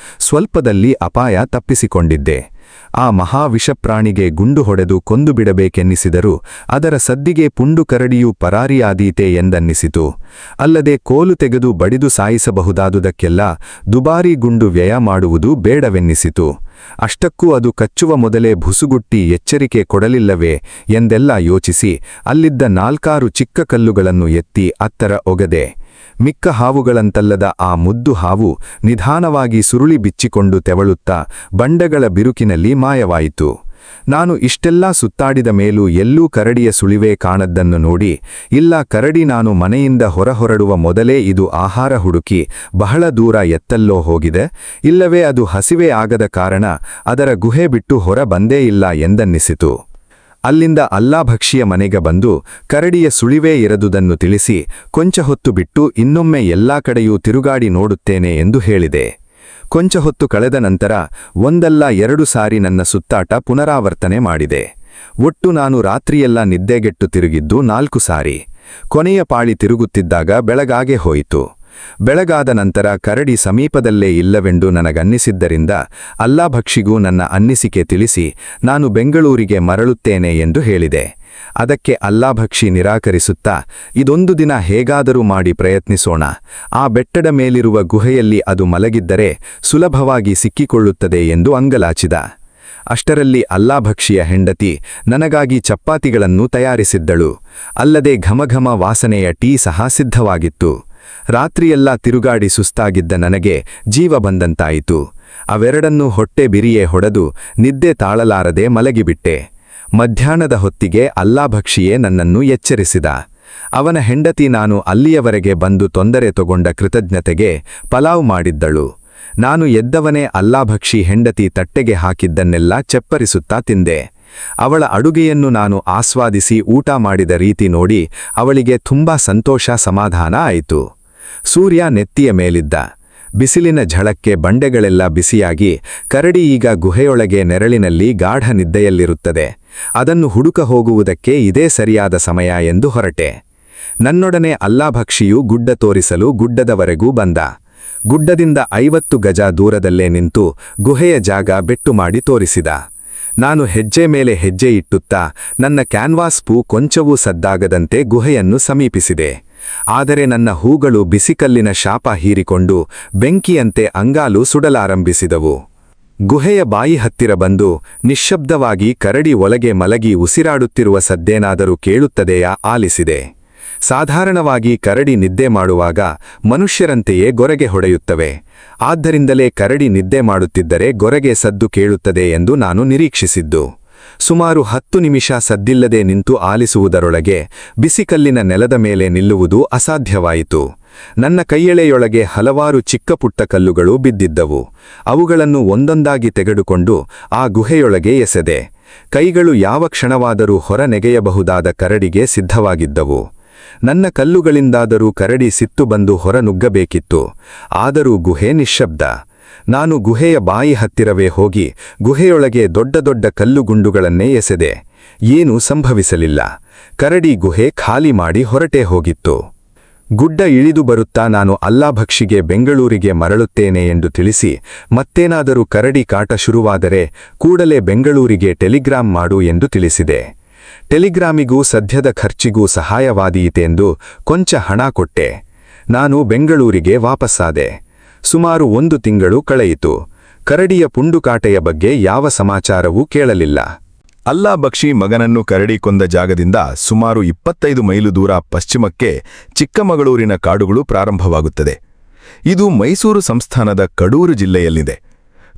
ಸ್ವಲ್ಪದಲ್ಲಿ ಅಪಾಯ ತಪ್ಪಿಸಿಕೊಂಡಿದ್ದೆ. ಆ ಮಹಾವಿಷಪ್ರಾಣಿಗೆ ಗುಂಡು ಹೊಡೆದು ಕೊಂದು ಬಿಡಬೇಕೆನ್ನಿಸಿದರೂ ಅದರ ಸದ್ದಿಗೆ ಪುಂಡು ಕರಡಿಯು ಪರಾರಿಯಾದೀತೆ ಎಂದನ್ನಿಸಿತು. ಅಲ್ಲದೆ ಕೋಲು ತೆಗೆದು ಬಡಿದು ಸಾಯಿಸಬಹುದಾದುದಕ್ಕೆಲ್ಲ ದುಬಾರಿ ಗುಂಡು ವ್ಯಯ ಮಾಡುವುದು ಬೇಡವೆನ್ನಿಸಿತು. ಅಷ್ಟಕ್ಕೂ ಅದು ಕಚ್ಚುವ ಮೊದಲೇ ಭುಸುಗುಟ್ಟಿ ಎಚ್ಚರಿಕೆ ಕೊಡಲಿಲ್ಲವೇ ಎಂದೆಲ್ಲ ಯೋಚಿಸಿ ಅಲ್ಲಿದ್ದ 4 ಚಿಕ್ಕ ಕಲ್ಲುಗಳನ್ನು ಎತ್ತಿ ಅತ್ತರ ಒಗೆದೆ. ಮಿಕ್ಕ ಹಾವುಗಳಂತಲ್ಲದ ಆ ಮುದ್ದು ಹಾವು ನಿಧಾನವಾಗಿ ಸುರುಳಿ ಬಿಚ್ಚಿಕೊಂಡು ತೆವಳುತ್ತಾ ಬಂಡೆಗಳ ಬಿರುಕಿನಲ್ಲಿ ಮಾಯವಾಯಿತು. ನಾನು ಇಷ್ಟೆಲ್ಲಾ ಸುತ್ತಾಡಿದ ಮೇಲೂ ಎಲ್ಲೂ ಕರಡಿಯ ಸುಳಿವೇ ಕಾಣದ್ದನ್ನು ನೋಡಿ, ಇಲ್ಲ ಕರಡಿ ನಾನು ಮನೆಯಿಂದ ಹೊರಹೊರಡುವ ಮೊದಲೇ ಇದು ಆಹಾರ ಹುಡುಕಿ ಬಹಳ ದೂರ ಎತ್ತಲ್ಲೋ ಹೋಗಿದೆ, ಇಲ್ಲವೇ ಅದು ಹಸಿವೆ ಆಗದ ಕಾರಣ ಅದರ ಗುಹೆ ಬಿಟ್ಟು ಹೊರ ಬಂದೇ ಇಲ್ಲ ಎಂದನ್ನಿಸಿತು. ಅಲ್ಲಿಂದ ಅಲ್ಲಾಭಕ್ಷಿಯ ಮನೆಗೆ ಬಂದು ಕರಡಿಯ ಸುಳಿವೇ ಇರದುದನ್ನು ತಿಳಿಸಿ ಕೊಂಚ ಹೊತ್ತು ಬಿಟ್ಟು ಇನ್ನೊಮ್ಮೆ ಎಲ್ಲಾ ಕಡೆಯೂ ತಿರುಗಾಡಿ ನೋಡುತ್ತೇನೆ ಎಂದು ಹೇಳಿದೆ. ಕೊಂಚ ಹೊತ್ತು ಕಳೆದ ನಂತರ 1 ಸಾರಿ ನನ್ನ ಸುತ್ತಾಟ ಪುನರಾವರ್ತನೆ ಮಾಡಿದೆ. ಒಟ್ಟು ನಾನು ರಾತ್ರಿಯೆಲ್ಲ ನಿದ್ದೆಗೆಟ್ಟು ತಿರುಗಿದ್ದು 4 ಸಾರಿ. ಕೊನೆಯ ಪಾಳಿ ತಿರುಗುತ್ತಿದ್ದಾಗ ಬೆಳಗಾಗೆ ಹೋಯಿತು. ಬೆಳಗಾದ ನಂತರ ಕರಡಿ ಸಮೀಪದಲ್ಲೇ ಇಲ್ಲವೆಂದು ನನಗನ್ನಿಸಿದ್ದರಿಂದ ಅಲ್ಲಾಭಕ್ಷಿಗೂ ನನ್ನ ಅನ್ನಿಸಿಕೆ ತಿಳಿಸಿ ನಾನು ಬೆಂಗಳೂರಿಗೆ ಮರಳುತ್ತೇನೆ ಎಂದು ಹೇಳಿದೆ. ಅದಕ್ಕೆ ಅಲ್ಲಾಭಕ್ಷಿ ನಿರಾಕರಿಸುತ್ತಾ, ಇದೊಂದು ದಿನ ಹೇಗಾದರೂ ಮಾಡಿ ಪ್ರಯತ್ನಿಸೋಣ, ಆ ಬೆಟ್ಟದ ಮೇಲಿರುವ ಗುಹೆಯಲ್ಲಿ ಅದು ಮಲಗಿದ್ದರೆ ಸುಲಭವಾಗಿ ಸಿಕ್ಕಿಕೊಳ್ಳುತ್ತದೆ ಎಂದು ಅಂಗಲಾಚಿದ. ಅಷ್ಟರಲ್ಲಿ ಅಲ್ಲಾಭಕ್ಷಿಯ ಹೆಂಡತಿ ನನಗಾಗಿ ಚಪಾತಿಗಳನ್ನು ತಯಾರಿಸಿದ್ದಳು. ಅಲ್ಲದೆ ಘಮಘಮ ವಾಸನೆಯ ಟೀ ಸಹ ಸಿದ್ಧವಾಗಿತ್ತು. ರಾತ್ರಿಯೆಲ್ಲ ತಿರುಗಾಡಿ ಸುಸ್ತಾಗಿದ್ದ ನನಗೆ ಜೀವ ಬಂದಂತಾಯಿತು. ಅವೆರಡನ್ನೂ ಹೊಟ್ಟೆ ಬಿರಿಯೇ ಹೊಡೆದು ನಿದ್ದೆ ತಾಳಲಾರದೆ ಮಲಗಿಬಿಟ್ಟೆ. ಮಧ್ಯಾಹ್ನದ ಹೊತ್ತಿಗೆ ಅಲ್ಲಾಭಕ್ಷಿಯೇ ನನ್ನನ್ನು ಎಚ್ಚರಿಸಿದ. ಅವನ ಹೆಂಡತಿ ನಾನು ಅಲ್ಲಿಯವರೆಗೆ ಬಂದು ತೊಂದರೆ ತಗೊಂಡ ಕೃತಜ್ಞತೆಗೆ ಪಲಾವ್ ಮಾಡಿದ್ದಳು. ನಾನು ಎದ್ದವನೇ ಅಲ್ಲಾಭಕ್ಷಿ ಹೆಂಡತಿ ತಟ್ಟೆಗೆ ಹಾಕಿದ್ದನ್ನೆಲ್ಲ ಚೆಪ್ಪರಿಸುತ್ತಾ ತಿಂದೆ. ಅವಳ ಅಡುಗೆಯನ್ನು ನಾನು ಆಸ್ವಾದಿಸಿ ಊಟ ಮಾಡಿದ ರೀತಿ ನೋಡಿ ಅವಳಿಗೆ ತುಂಬಾ ಸಂತೋಷ ಸಮಾಧಾನ ಆಯಿತು. ಸೂರ್ಯ ನೆತ್ತಿಯ ಮೇಲಿದ್ದ. ಬಿಸಿಲಿನ ಝಳಕ್ಕೆ ಬಂಡೆಗಳೆಲ್ಲ ಬಿಸಿಯಾಗಿ ಕರಡಿ ಈಗ ಗುಹೆಯೊಳಗೆ ನೆರಳಿನಲ್ಲಿ ಗಾಢ ನಿದ್ದೆಯಲ್ಲಿರುತ್ತದೆ. ಅದನ್ನು ಹುಡುಕ ಹೋಗುವುದಕ್ಕೆ ಇದೇ ಸರಿಯಾದ ಸಮಯ ಎಂದು ಹೊರಟೆ. ನನ್ನೊಡನೆ ಅಲ್ಲಾಭಕ್ಷಿಯು ಗುಡ್ಡ ತೋರಿಸಲು ಗುಡ್ಡದವರೆಗೂ ಬಂದ. ಗುಡ್ಡದಿಂದ 50 ಗಜ ದೂರದಲ್ಲೇ ನಿಂತು ಗುಹೆಯ ಜಾಗ ಬೆಟ್ಟು ಮಾಡಿ ತೋರಿಸಿದ. ನಾನು ಹೆಜ್ಜೆ ಮೇಲೆ ಹೆಜ್ಜೆ ಇಟ್ಟುತ್ತಾ ನನ್ನ ಕ್ಯಾನ್ವಾಸ್ ಪೂ ಕೊಂಚವೂ ಸದ್ದಾಗದಂತೆ ಗುಹೆಯನ್ನು ಸಮೀಪಿಸಿದೆ. ಆದರೆ ನನ್ನ ಹೂಗಳು ಬಿಸಿಕಲ್ಲಿನ ಶಾಪ ಹೀರಿಕೊಂಡು ಬೆಂಕಿಯಂತೆ ಅಂಗಾಲು ಸುಡಲಾರಂಭಿಸಿದವು. ಗುಹೆಯ ಬಾಯಿ ಹತ್ತಿರ ಬಂದು ನಿಶ್ಶಬ್ದವಾಗಿ ಕರಡಿ ಒಳಗೆ ಮಲಗಿ ಉಸಿರಾಡುತ್ತಿರುವ ಸದ್ದೇನಾದರೂ ಕೇಳುತ್ತದೆಯಾ ಆಲಿಸಿದೆ. ಸಾಧಾರಣವಾಗಿ ಕರಡಿ ನಿದ್ದೆ ಮಾಡುವಾಗ ಮನುಷ್ಯರಂತೆಯೇ ಗೊರಗೆ ಹೊಡೆಯುತ್ತವೆ. ಆದ್ದರಿಂದಲೇ ಕರಡಿ ನಿದ್ದೆ ಮಾಡುತ್ತಿದ್ದರೆ ಗೊರಗೆ ಸದ್ದು ಕೇಳುತ್ತದೆ ಎಂದು ನಾನು ನಿರೀಕ್ಷಿಸಿದ್ದು. ಸುಮಾರು 10 ನಿಮಿಷ ಸದ್ದಿಲ್ಲದೆ ನಿಂತು ಆಲಿಸುವುದರೊಳಗೆ ಬಿಸಿಕಲ್ಲಿನ ನೆಲದ ಮೇಲೆ ನಿಲ್ಲುವುದು ಅಸಾಧ್ಯವಾಯಿತು. ನನ್ನ ಕೈಯೆಳೆಯೊಳಗೆ ಹಲವಾರು ಚಿಕ್ಕ ಪುಟ್ಟ ಕಲ್ಲುಗಳು ಬಿದ್ದಿದ್ದವು. ಅವುಗಳನ್ನು ಒಂದೊಂದಾಗಿ ತೆಗೆದುಕೊಂಡು ಆ ಗುಹೆಯೊಳಗೆ ಎಸೆದೆ. ಕೈಗಳು ಯಾವ ಕ್ಷಣವಾದರೂ ಹೊರ ನೆಗೆಯಬಹುದಾದ ಕರಡಿಗೆ ಸಿದ್ಧವಾಗಿದ್ದವು. ನನ್ನ ಕಲ್ಲುಗಳಿಂದಾದರೂ ಕರಡಿ ಸಿತ್ತು ಬಂದು ಹೊರ ನುಗ್ಗಬೇಕಿತ್ತು. ಆದರೂ ಗುಹೆ ನಿಶ್ಶಬ್ದ. ನಾನು ಗುಹೆಯ ಬಾಯಿ ಹತ್ತಿರವೇ ಹೋಗಿ ಗುಹೆಯೊಳಗೆ ದೊಡ್ಡ ದೊಡ್ಡ ಕಲ್ಲುಗುಂಡುಗಳನ್ನೇ ಎಸೆದೆ. ಏನೂ ಸಂಭವಿಸಲಿಲ್ಲ. ಕರಡಿ ಗುಹೆ ಖಾಲಿ ಮಾಡಿ ಹೊರಟೇ ಹೋಗಿತ್ತು. ಗುಡ್ಡ ಇಳಿದು ಬರುತ್ತಾ ನಾನು ಅಲ್ಲಾಭಕ್ಷಿಗೆ ಬೆಂಗಳೂರಿಗೆ ಮರಳುತ್ತೇನೆ ಎಂದು ತಿಳಿಸಿ, ಮತ್ತೇನಾದರೂ ಕರಡಿ ಕಾಟ ಶುರುವಾದರೆ ಕೂಡಲೇ ಬೆಂಗಳೂರಿಗೆ ಟೆಲಿಗ್ರಾಮ್ ಮಾಡು ಎಂದು ತಿಳಿಸಿದೆ. ಟೆಲಿಗ್ರಾಮಿಗೂ ಸದ್ಯದ ಖರ್ಚಿಗೂ ಸಹಾಯವಾದೀತೆಂದು ಕೊಂಚ ಹಣ ಕೊಟ್ಟೆ. ನಾನು ಬೆಂಗಳೂರಿಗೆ ವಾಪಸ್ಸಾದೆ. ಸುಮಾರು 1 ತಿಂಗಳು ಕಳೆಯಿತು. ಕರಡಿಯ ಪುಂಡುಕಾಟೆಯ ಬಗ್ಗೆ ಯಾವ ಸಮಾಚಾರವೂ ಕೇಳಲಿಲ್ಲ. ಅಲ್ಲಾಭಕ್ಷಿ ಮಗನನ್ನು ಕರಡಿ ಕೊಂದ ಜಾಗದಿಂದ ಸುಮಾರು 25 ಮೈಲು ದೂರ ಪಶ್ಚಿಮಕ್ಕೆ ಚಿಕ್ಕಮಗಳೂರಿನ ಕಾಡುಗಳು ಪ್ರಾರಂಭವಾಗುತ್ತದೆ. ಇದು ಮೈಸೂರು ಸಂಸ್ಥಾನದ ಕಡೂರು ಜಿಲ್ಲೆಯಲ್ಲಿದೆ.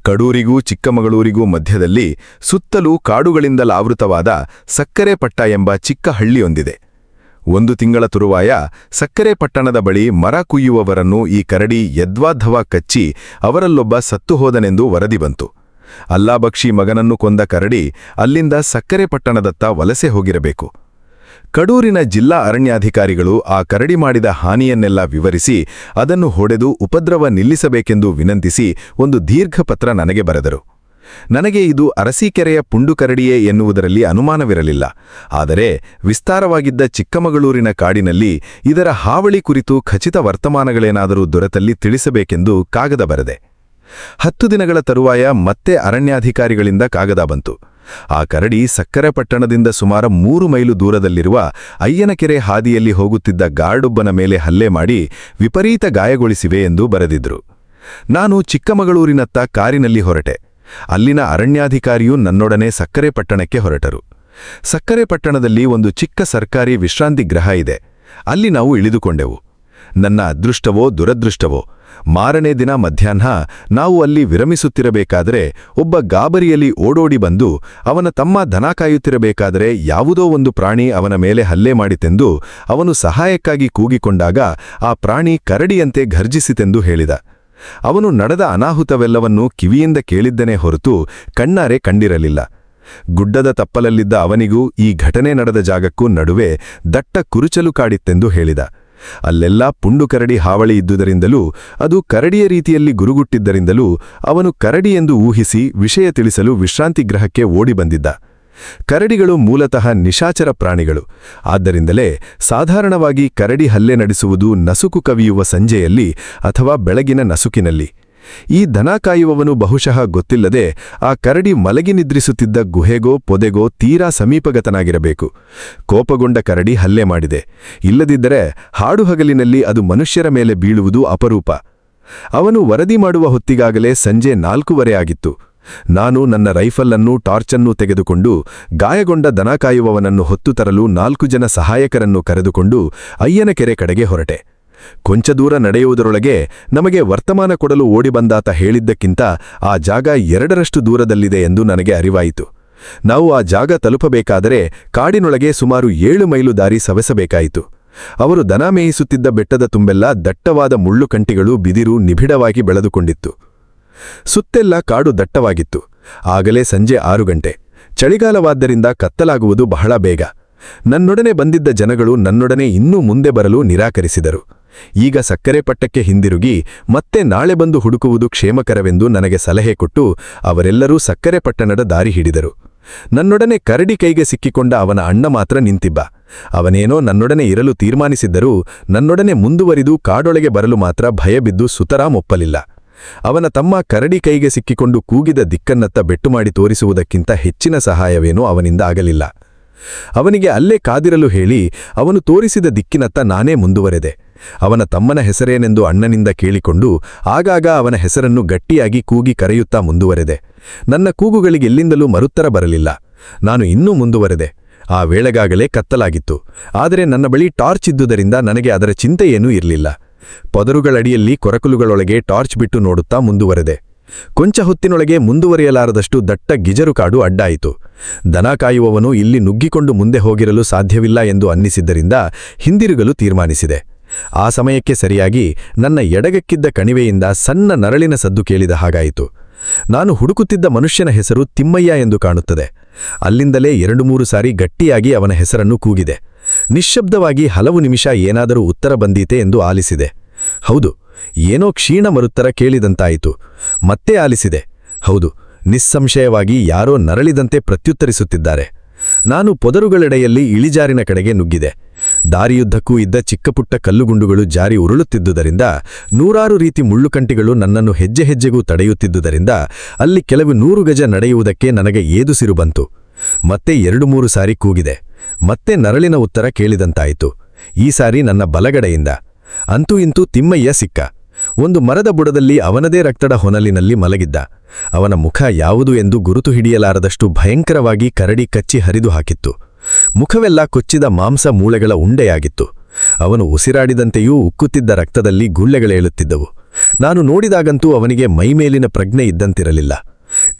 ಕಡೂರಿಗೂ ಚಿಕ್ಕಮಗಳೂರಿಗೂ ಮಧ್ಯದಲ್ಲಿ ಸುತ್ತಲೂ ಕಾಡುಗಳಿಂದಲಾವೃತವಾದ ಸಕ್ಕರೆಪಟ್ಟ ಎಂಬ ಚಿಕ್ಕ ಹಳ್ಳಿಯೊಂದಿದೆ. 1 ತಿಂಗಳ ತರುವಾಯ ಸಕ್ಕರೆಪಟ್ಟಣದ ಬಳಿ ಮರ ಕುಯ್ಯುವವರನ್ನು ಈ ಕರಡಿ ಯದ್ವಾಧವ ಕಚ್ಚಿ ಅವರಲ್ಲೊಬ್ಬ ಸತ್ತು ಹೋದನೆಂದು ವರದಿ ಬಂತು. ಅಲ್ಲಾಭಕ್ಷಿ ಮಗನನ್ನು ಕೊಂದ ಕರಡಿ ಅಲ್ಲಿಂದ ಸಕ್ಕರೆಪಟ್ಟಣದತ್ತ ವಲಸೆ ಹೋಗಿರಬೇಕು. ಕಡೂರಿನ ಜಿಲ್ಲಾ ಅರಣ್ಯಾಧಿಕಾರಿಗಳು ಆ ಕರಡಿ ಮಾಡಿದ ಹಾನಿಯನ್ನೆಲ್ಲ ವಿವರಿಸಿ ಅದನ್ನು ಹೊಡೆದು ಉಪದ್ರವ ನಿಲ್ಲಿಸಬೇಕೆಂದು ವಿನಂತಿಸಿ ಒಂದು ದೀರ್ಘ ಪತ್ರ ನನಗೆ ಬರೆದರು. ನನಗೆ ಇದು ಅರಸೀಕೆರೆಯ ಪುಂಡುಕರಡಿಯೇ ಎನ್ನುವುದರಲ್ಲಿ ಅನುಮಾನವಿರಲಿಲ್ಲ. ಆದರೆ ವಿಸ್ತಾರವಾಗಿದ್ದ ಚಿಕ್ಕಮಗಳೂರಿನ ಕಾಡಿನಲ್ಲಿ ಇದರ ಹಾವಳಿ ಕುರಿತು ಖಚಿತ ವರ್ತಮಾನಗಳೇನಾದರೂ ದೊರೆತಲ್ಲಿ ತಿಳಿಸಬೇಕೆಂದು ಕಾಗದ ಬರೆದೆ. 10 ದಿನಗಳ ತರುವಾಯ ಮತ್ತೆ ಅರಣ್ಯಾಧಿಕಾರಿಗಳಿಂದ ಕಾಗದ ಬಂತು. ಆ ಕರಡಿ ಸಕ್ಕರೆಪಟ್ಟಣದಿಂದ ಸುಮಾರು 3 ಮೈಲು ದೂರದಲ್ಲಿರುವ ಅಯ್ಯನಕೆರೆ ಹಾದಿಯಲ್ಲಿ ಹೋಗುತ್ತಿದ್ದ ಗಾರ್ಡೊಬ್ಬನ ಮೇಲೆ ಹಲ್ಲೆ ಮಾಡಿ ವಿಪರೀತ ಗಾಯಗೊಳಿಸಿವೆ ಎಂದು ಬರೆದಿದ್ರು. ನಾನು ಚಿಕ್ಕಮಗಳೂರಿನತ್ತ ಕಾರಿನಲ್ಲಿ ಹೊರಟೆ. ಅಲ್ಲಿನ ಅರಣ್ಯಾಧಿಕಾರಿಯು ನನ್ನೊಡನೆ ಸಕ್ಕರೆಪಟ್ಟಣಕ್ಕೆ ಹೊರಟರು. ಸಕ್ಕರೆಪಟ್ಟಣದಲ್ಲಿ ಒಂದು ಚಿಕ್ಕ ಸರ್ಕಾರಿ ವಿಶ್ರಾಂತಿ ಗೃಹ ಇದೆ. ಅಲ್ಲಿ ನಾವು ಇಳಿದುಕೊಂಡೆವು. ನನ್ನ ಅದೃಷ್ಟವೋ ದುರದೃಷ್ಟವೋ, ಮಾರನೇ ದಿನ ಮಧ್ಯಾಹ್ನ ನಾವು ಅಲ್ಲಿ ವಿರಮಿಸುತ್ತಿರಬೇಕಾದರೆ ಒಬ್ಬ ಗಾಬರಿಯಲ್ಲಿ ಓಡೋಡಿ ಬಂದು ಅವನ ತಮ್ಮ ದನ ಕಾಯುತ್ತಿರಬೇಕಾದರೆ ಯಾವುದೋ ಒಂದು ಪ್ರಾಣಿ ಅವನ ಮೇಲೆ ಹಲ್ಲೆ ಮಾಡಿತೆಂದು ಅವನು ಸಹಾಯಕ್ಕಾಗಿ ಕೂಗಿಕೊಂಡಾಗ ಆ ಪ್ರಾಣಿ ಕರಡಿಯಂತೆ ಘರ್ಜಿಸಿತೆಂದು ಹೇಳಿದ. ಅವನು ನಡೆದ ಅನಾಹುತವೆಲ್ಲವನ್ನೂ ಕಿವಿಯಿಂದ ಕೇಳಿದ್ದನೇ ಹೊರತು ಕಣ್ಣಾರೆ ಕಂಡಿರಲಿಲ್ಲ. ಗುಡ್ಡದ ತಪ್ಪಲಲ್ಲಿದ್ದ ಅವನಿಗೂ ಈ ಘಟನೆ ನಡೆದ ಜಾಗಕ್ಕೂ ನಡುವೆ ದಟ್ಟ ಕುರುಚಲು ಕಾಡಿತ್ತೆಂದು ಹೇಳಿದ. ಅಲ್ಲೆಲ್ಲ ಪುಂಡುಕರಡಿ ಹಾವಳಿ ಇದ್ದುದರಿಂದಲೂ ಅದು ಕರಡಿಯ ರೀತಿಯಲ್ಲಿ ಗುರುಗುಟ್ಟಿದ್ದರಿಂದಲೂ ಅವನು ಕರಡಿ ಎಂದು ಊಹಿಸಿ ವಿಷಯ ತಿಳಿಸಲು ವಿಶ್ರಾಂತಿ ಗೃಹಕ್ಕೆ ಓಡಿ ಬಂದಿದ್ದ. ಕರಡಿಗಳು ಮೂಲತಃ ನಿಶಾಚರ ಪ್ರಾಣಿಗಳು. ಆದ್ದರಿಂದಲೇ ಸಾಧಾರಣವಾಗಿ ಕರಡಿ ಹಲ್ಲೆ ನಡೆಸುವುದು ನಸುಕು ಕವಿಯುವ ಸಂಜೆಯಲ್ಲಿ ಅಥವಾ ಬೆಳಗಿನ ನಸುಕಿನಲ್ಲಿ. ಈ ದನ ಕಾಯುವವನು ಬಹುಶಃ ಗೊತ್ತಿಲ್ಲದೆ ಆ ಕರಡಿ ಮಲಗಿ ನಿದ್ರಿಸುತ್ತಿದ್ದ ಗುಹೆಗೋ ಪೊದೆಗೋ ತೀರಾ ಸಮೀಪಗತನಾಗಿರಬೇಕು. ಕೋಪಗೊಂಡ ಕರಡಿ ಹಲ್ಲೆ ಮಾಡಿದೆ. ಇಲ್ಲದಿದ್ದರೆ ಹಾಡುಹಗಲಿನಲ್ಲಿ ಅದು ಮನುಷ್ಯರ ಮೇಲೆ ಬೀಳುವುದು ಅಪರೂಪ. ಅವನು ವರದಿ ಮಾಡುವ ಹೊತ್ತಿಗಾಗಲೇ ಸಂಜೆ 4:15 ಆಗಿತ್ತು. ನಾನು ನನ್ನ ರೈಫಲನ್ನೂ ಟಾರ್ಚನ್ನೂ ತೆಗೆದುಕೊಂಡು ಗಾಯಗೊಂಡ ದನ ಕಾಯುವವನನ್ನು ಹೊತ್ತು ತರಲು 4 ಜನ ಸಹಾಯಕರನ್ನು ಕರೆದುಕೊಂಡು ಅಯ್ಯನಕೆರೆ ಕಡೆಗೆ ಹೊರಟೆ. ಕೊಂಚ ದೂರ ನಡೆಯುವುದರೊಳಗೆ ನಮಗೆ ವರ್ತಮಾನ ಕೊಡಲು ಓಡಿಬಂದಾತ ಹೇಳಿದ್ದಕ್ಕಿಂತ ಆ ಜಾಗ 2ರಷ್ಟು ದೂರದಲ್ಲಿದೆ ಎಂದು ನನಗೆ ಅರಿವಾಯಿತು. ನಾವು ಆ ಜಾಗ ತಲುಪಬೇಕಾದರೆ ಕಾಡಿನೊಳಗೆ ಸುಮಾರು 7 ಮೈಲು ದಾರಿ ಸವೆಸಬೇಕಾಯಿತು. ಅವರು ದನ ಮೇಯಿಸುತ್ತಿದ್ದ ಬೆಟ್ಟದ ತುಂಬೆಲ್ಲ ದಟ್ಟವಾದ ಮುಳ್ಳುಕಂಟಿಗಳು ಬಿದಿರು ನಿಬಿಡವಾಗಿ ಬೆಳೆದುಕೊಂಡಿತ್ತು. ಸುತ್ತೆಲ್ಲ ಕಾಡು ದಟ್ಟವಾಗಿತ್ತು. ಆಗಲೇ ಸಂಜೆ 6 ಗಂಟೆ. ಚಳಿಗಾಲವಾದ್ದರಿಂದ ಕತ್ತಲಾಗುವುದು ಬಹಳ ಬೇಗ. ನನ್ನೊಡನೆ ಬಂದಿದ್ದ ಜನಗಳು ನನ್ನೊಡನೆ ಇನ್ನೂ ಮುಂದೆ ಬರಲು ನಿರಾಕರಿಸಿದರು. ಈಗ ಸಕ್ಕರೆ ಪಟ್ಟಕ್ಕೆ ಹಿಂದಿರುಗಿ ಮತ್ತೆ ನಾಳೆ ಬಂದು ಹುಡುಕುವುದು ಕ್ಷೇಮಕರವೆಂದು ನನಗೆ ಸಲಹೆ ಕೊಟ್ಟು ಅವರೆಲ್ಲರೂ ಸಕ್ಕರೆ ಪಟ್ಟಣದ ದಾರಿ ಹಿಡಿದರು. ನನ್ನೊಡನೆ ಕರಡಿ ಕೈಗೆ ಸಿಕ್ಕಿಕೊಂಡ ಅವನ ಅಣ್ಣ ಮಾತ್ರ ನಿಂತಿಬ್ಬ. ಅವನೇನೋ ನನ್ನೊಡನೆ ಇರಲು ತೀರ್ಮಾನಿಸಿದ್ದರೂ ನನ್ನೊಡನೆ ಮುಂದುವರಿದು ಕಾಡೊಳಗೆ ಬರಲು ಮಾತ್ರ ಭಯಬಿದ್ದು ಸುತರಾಂ ಒಪ್ಪಲಿಲ್ಲ. ಅವನ ತಮ್ಮ ಕರಡಿ ಕೈಗೆ ಸಿಕ್ಕಿಕೊಂಡು ಕೂಗಿದ ದಿಕ್ಕನ್ನತ್ತ ಬೆಟ್ಟು ಮಾಡಿ ತೋರಿಸುವುದಕ್ಕಿಂತ ಹೆಚ್ಚಿನ ಸಹಾಯವೇನೂ ಅವನಿಂದ ಆಗಲಿಲ್ಲ. ಅವನಿಗೆ ಅಲ್ಲೇ ಕಾದಿರಲು ಹೇಳಿ ಅವನು ತೋರಿಸಿದ ದಿಕ್ಕಿನತ್ತ ನಾನೇ ಮುಂದುವರೆದೆ. ಅವನ ತಮ್ಮನ ಹೆಸರೇನೆಂದು ಅಣ್ಣನಿಂದ ಕೇಳಿಕೊಂಡು ಆಗಾಗ ಅವನ ಹೆಸರನ್ನು ಗಟ್ಟಿಯಾಗಿ ಕೂಗಿ ಕರೆಯುತ್ತಾ ಮುಂದುವರೆದೆ. ನನ್ನ ಕೂಗುಗಳಿಗೆಲ್ಲಿಂದಲೂ ಮರುತ್ತರ ಬರಲಿಲ್ಲ. ನಾನು ಇನ್ನೂ ಮುಂದುವರೆದೆ. ಆ ವೇಳೆಗಾಗಲೇ ಕತ್ತಲಾಗಿತ್ತು. ಆದರೆ ನನ್ನ ಬಳಿ ಟಾರ್ಚ್ ಇದ್ದುದರಿಂದ ನನಗೆ ಅದರ ಚಿಂತೆಯೇನೂ ಇರಲಿಲ್ಲ. ಪೊದರುಗಳಡಿಯಲ್ಲಿ ಕೊರಕಲುಗಳೊಳಗೆ ಟಾರ್ಚ್ ಬಿಟ್ಟು ನೋಡುತ್ತಾ ಮುಂದುವರೆದೆ. ಕೊಂಚ ಹೊತ್ತಿನೊಳಗೆ ಮುಂದುವರಿಯಲಾರದಷ್ಟು ದಟ್ಟ ಗಿಜರು ಕಾಡು ಅಡ್ಡಾಯಿತು. ದನ ಕಾಯುವವನು ಇಲ್ಲಿ ನುಗ್ಗಿಕೊಂಡು ಮುಂದೆ ಹೋಗಿರಲು ಸಾಧ್ಯವಿಲ್ಲ ಎಂದು ಅನ್ನಿಸಿದ್ದರಿಂದ ಹಿಂದಿರುಗಲು ತೀರ್ಮಾನಿಸಿದೆ. ಆ ಸಮಯಕ್ಕೆ ಸರಿಯಾಗಿ ನನ್ನ ಎಡಗಕ್ಕಿದ್ದ ಕಣಿವೆಯಿಂದ ಸಣ್ಣ ನರಳಿನ ಸದ್ದು ಕೇಳಿದ ಹಾಗಾಯಿತು. ನಾನು ಹುಡುಕುತ್ತಿದ್ದ ಮನುಷ್ಯನ ಹೆಸರು ತಿಮ್ಮಯ್ಯ ಎಂದು ಕಾಣುತ್ತದೆ. ಅಲ್ಲಿಂದಲೇ 2-3 ಸಾರಿ ಗಟ್ಟಿಯಾಗಿ ಅವನ ಹೆಸರನ್ನು ಕೂಗಿದೆ. ನಿಶ್ಶಬ್ದವಾಗಿ ಹಲವು ನಿಮಿಷ ಏನಾದರೂ ಉತ್ತರ ಬಂದೀತೆ ಎಂದು ಆಲಿಸಿದೆ. ಹೌದು, ಏನೋ ಕ್ಷೀಣ ಮರುತ್ತರ ಕೇಳಿದಂತಾಯಿತು. ಮತ್ತೆ ಆಲಿಸಿದೆ. ಹೌದು, ನಿಸ್ಸಂಶಯವಾಗಿ ಯಾರೋ ನರಳಿದಂತೆ ಪ್ರತ್ಯುತ್ತರಿಸುತ್ತಿದ್ದಾರೆ. ನಾನು ಪೊದರುಗಳೆಡೆಯಲ್ಲಿ ಇಳಿಜಾರಿನ ಕಡೆಗೆ ನುಗ್ಗಿದೆ. ದಾರಿಯುದ್ದಕ್ಕೂ ಇದ್ದ ಚಿಕ್ಕಪುಟ್ಟ ಕಲ್ಲುಗುಂಡುಗಳು ಜಾರಿ ಉರುಳುತ್ತಿದ್ದುದರಿಂದ, ನೂರಾರು ರೀತಿ ಮುಳ್ಳುಕಂಟಿಗಳು ನನ್ನನ್ನು ಹೆಜ್ಜೆ ಹೆಜ್ಜೆಗೂ ತಡೆಯುತ್ತಿದ್ದುದರಿಂದ ಅಲ್ಲಿ ಕೆಲವು 100 ಗಜ ನಡೆಯುವುದಕ್ಕೆ ನನಗೆ ಏದುಸಿರು ಬಂತು. ಮತ್ತೆ 2-3 ಸಾರಿ ಕೂಗಿದೆ. ಮತ್ತೆ ನರಳಿನ ಉತ್ತರ ಕೇಳಿದಂತಾಯಿತು. ಈ ಸಾರಿ ನನ್ನ ಬಲಗಡೆಯಿಂದ. ಅಂತೂ ಇಂತೂ ತಿಮ್ಮಯ್ಯ ಸಿಕ್ಕ. ಒಂದು ಮರದ ಬುಡದಲ್ಲಿ ಅವನದೇ ರಕ್ತದ ಹೊನಲಿನಲ್ಲಿ ಮಲಗಿದ್ದ. ಅವನ ಮುಖ ಯಾವುದು ಎಂದು ಗುರುತು ಹಿಡಿಯಲಾರದಷ್ಟು ಭಯಂಕರವಾಗಿ ಕರಡಿ ಕಚ್ಚಿ ಹರಿದು ಹಾಕಿತ್ತು. ಮುಖವೆಲ್ಲ ಕೊಚ್ಚಿದ ಮಾಂಸ ಮೂಳೆಗಳ ಉಂಡೆಯಾಗಿತ್ತು. ಅವನು ಉಸಿರಾಡಿದಂತೆಯೂ ಉಕ್ಕುತ್ತಿದ್ದ ರಕ್ತದಲ್ಲಿ ಗುಳ್ಳೆಗಳೇಳುತ್ತಿದ್ದವು. ನಾನು ನೋಡಿದಾಗಂತೂ ಅವನಿಗೆ ಮೈಮೇಲಿನ ಪ್ರಜ್ಞೆ ಇದ್ದಂತಿರಲಿಲ್ಲ.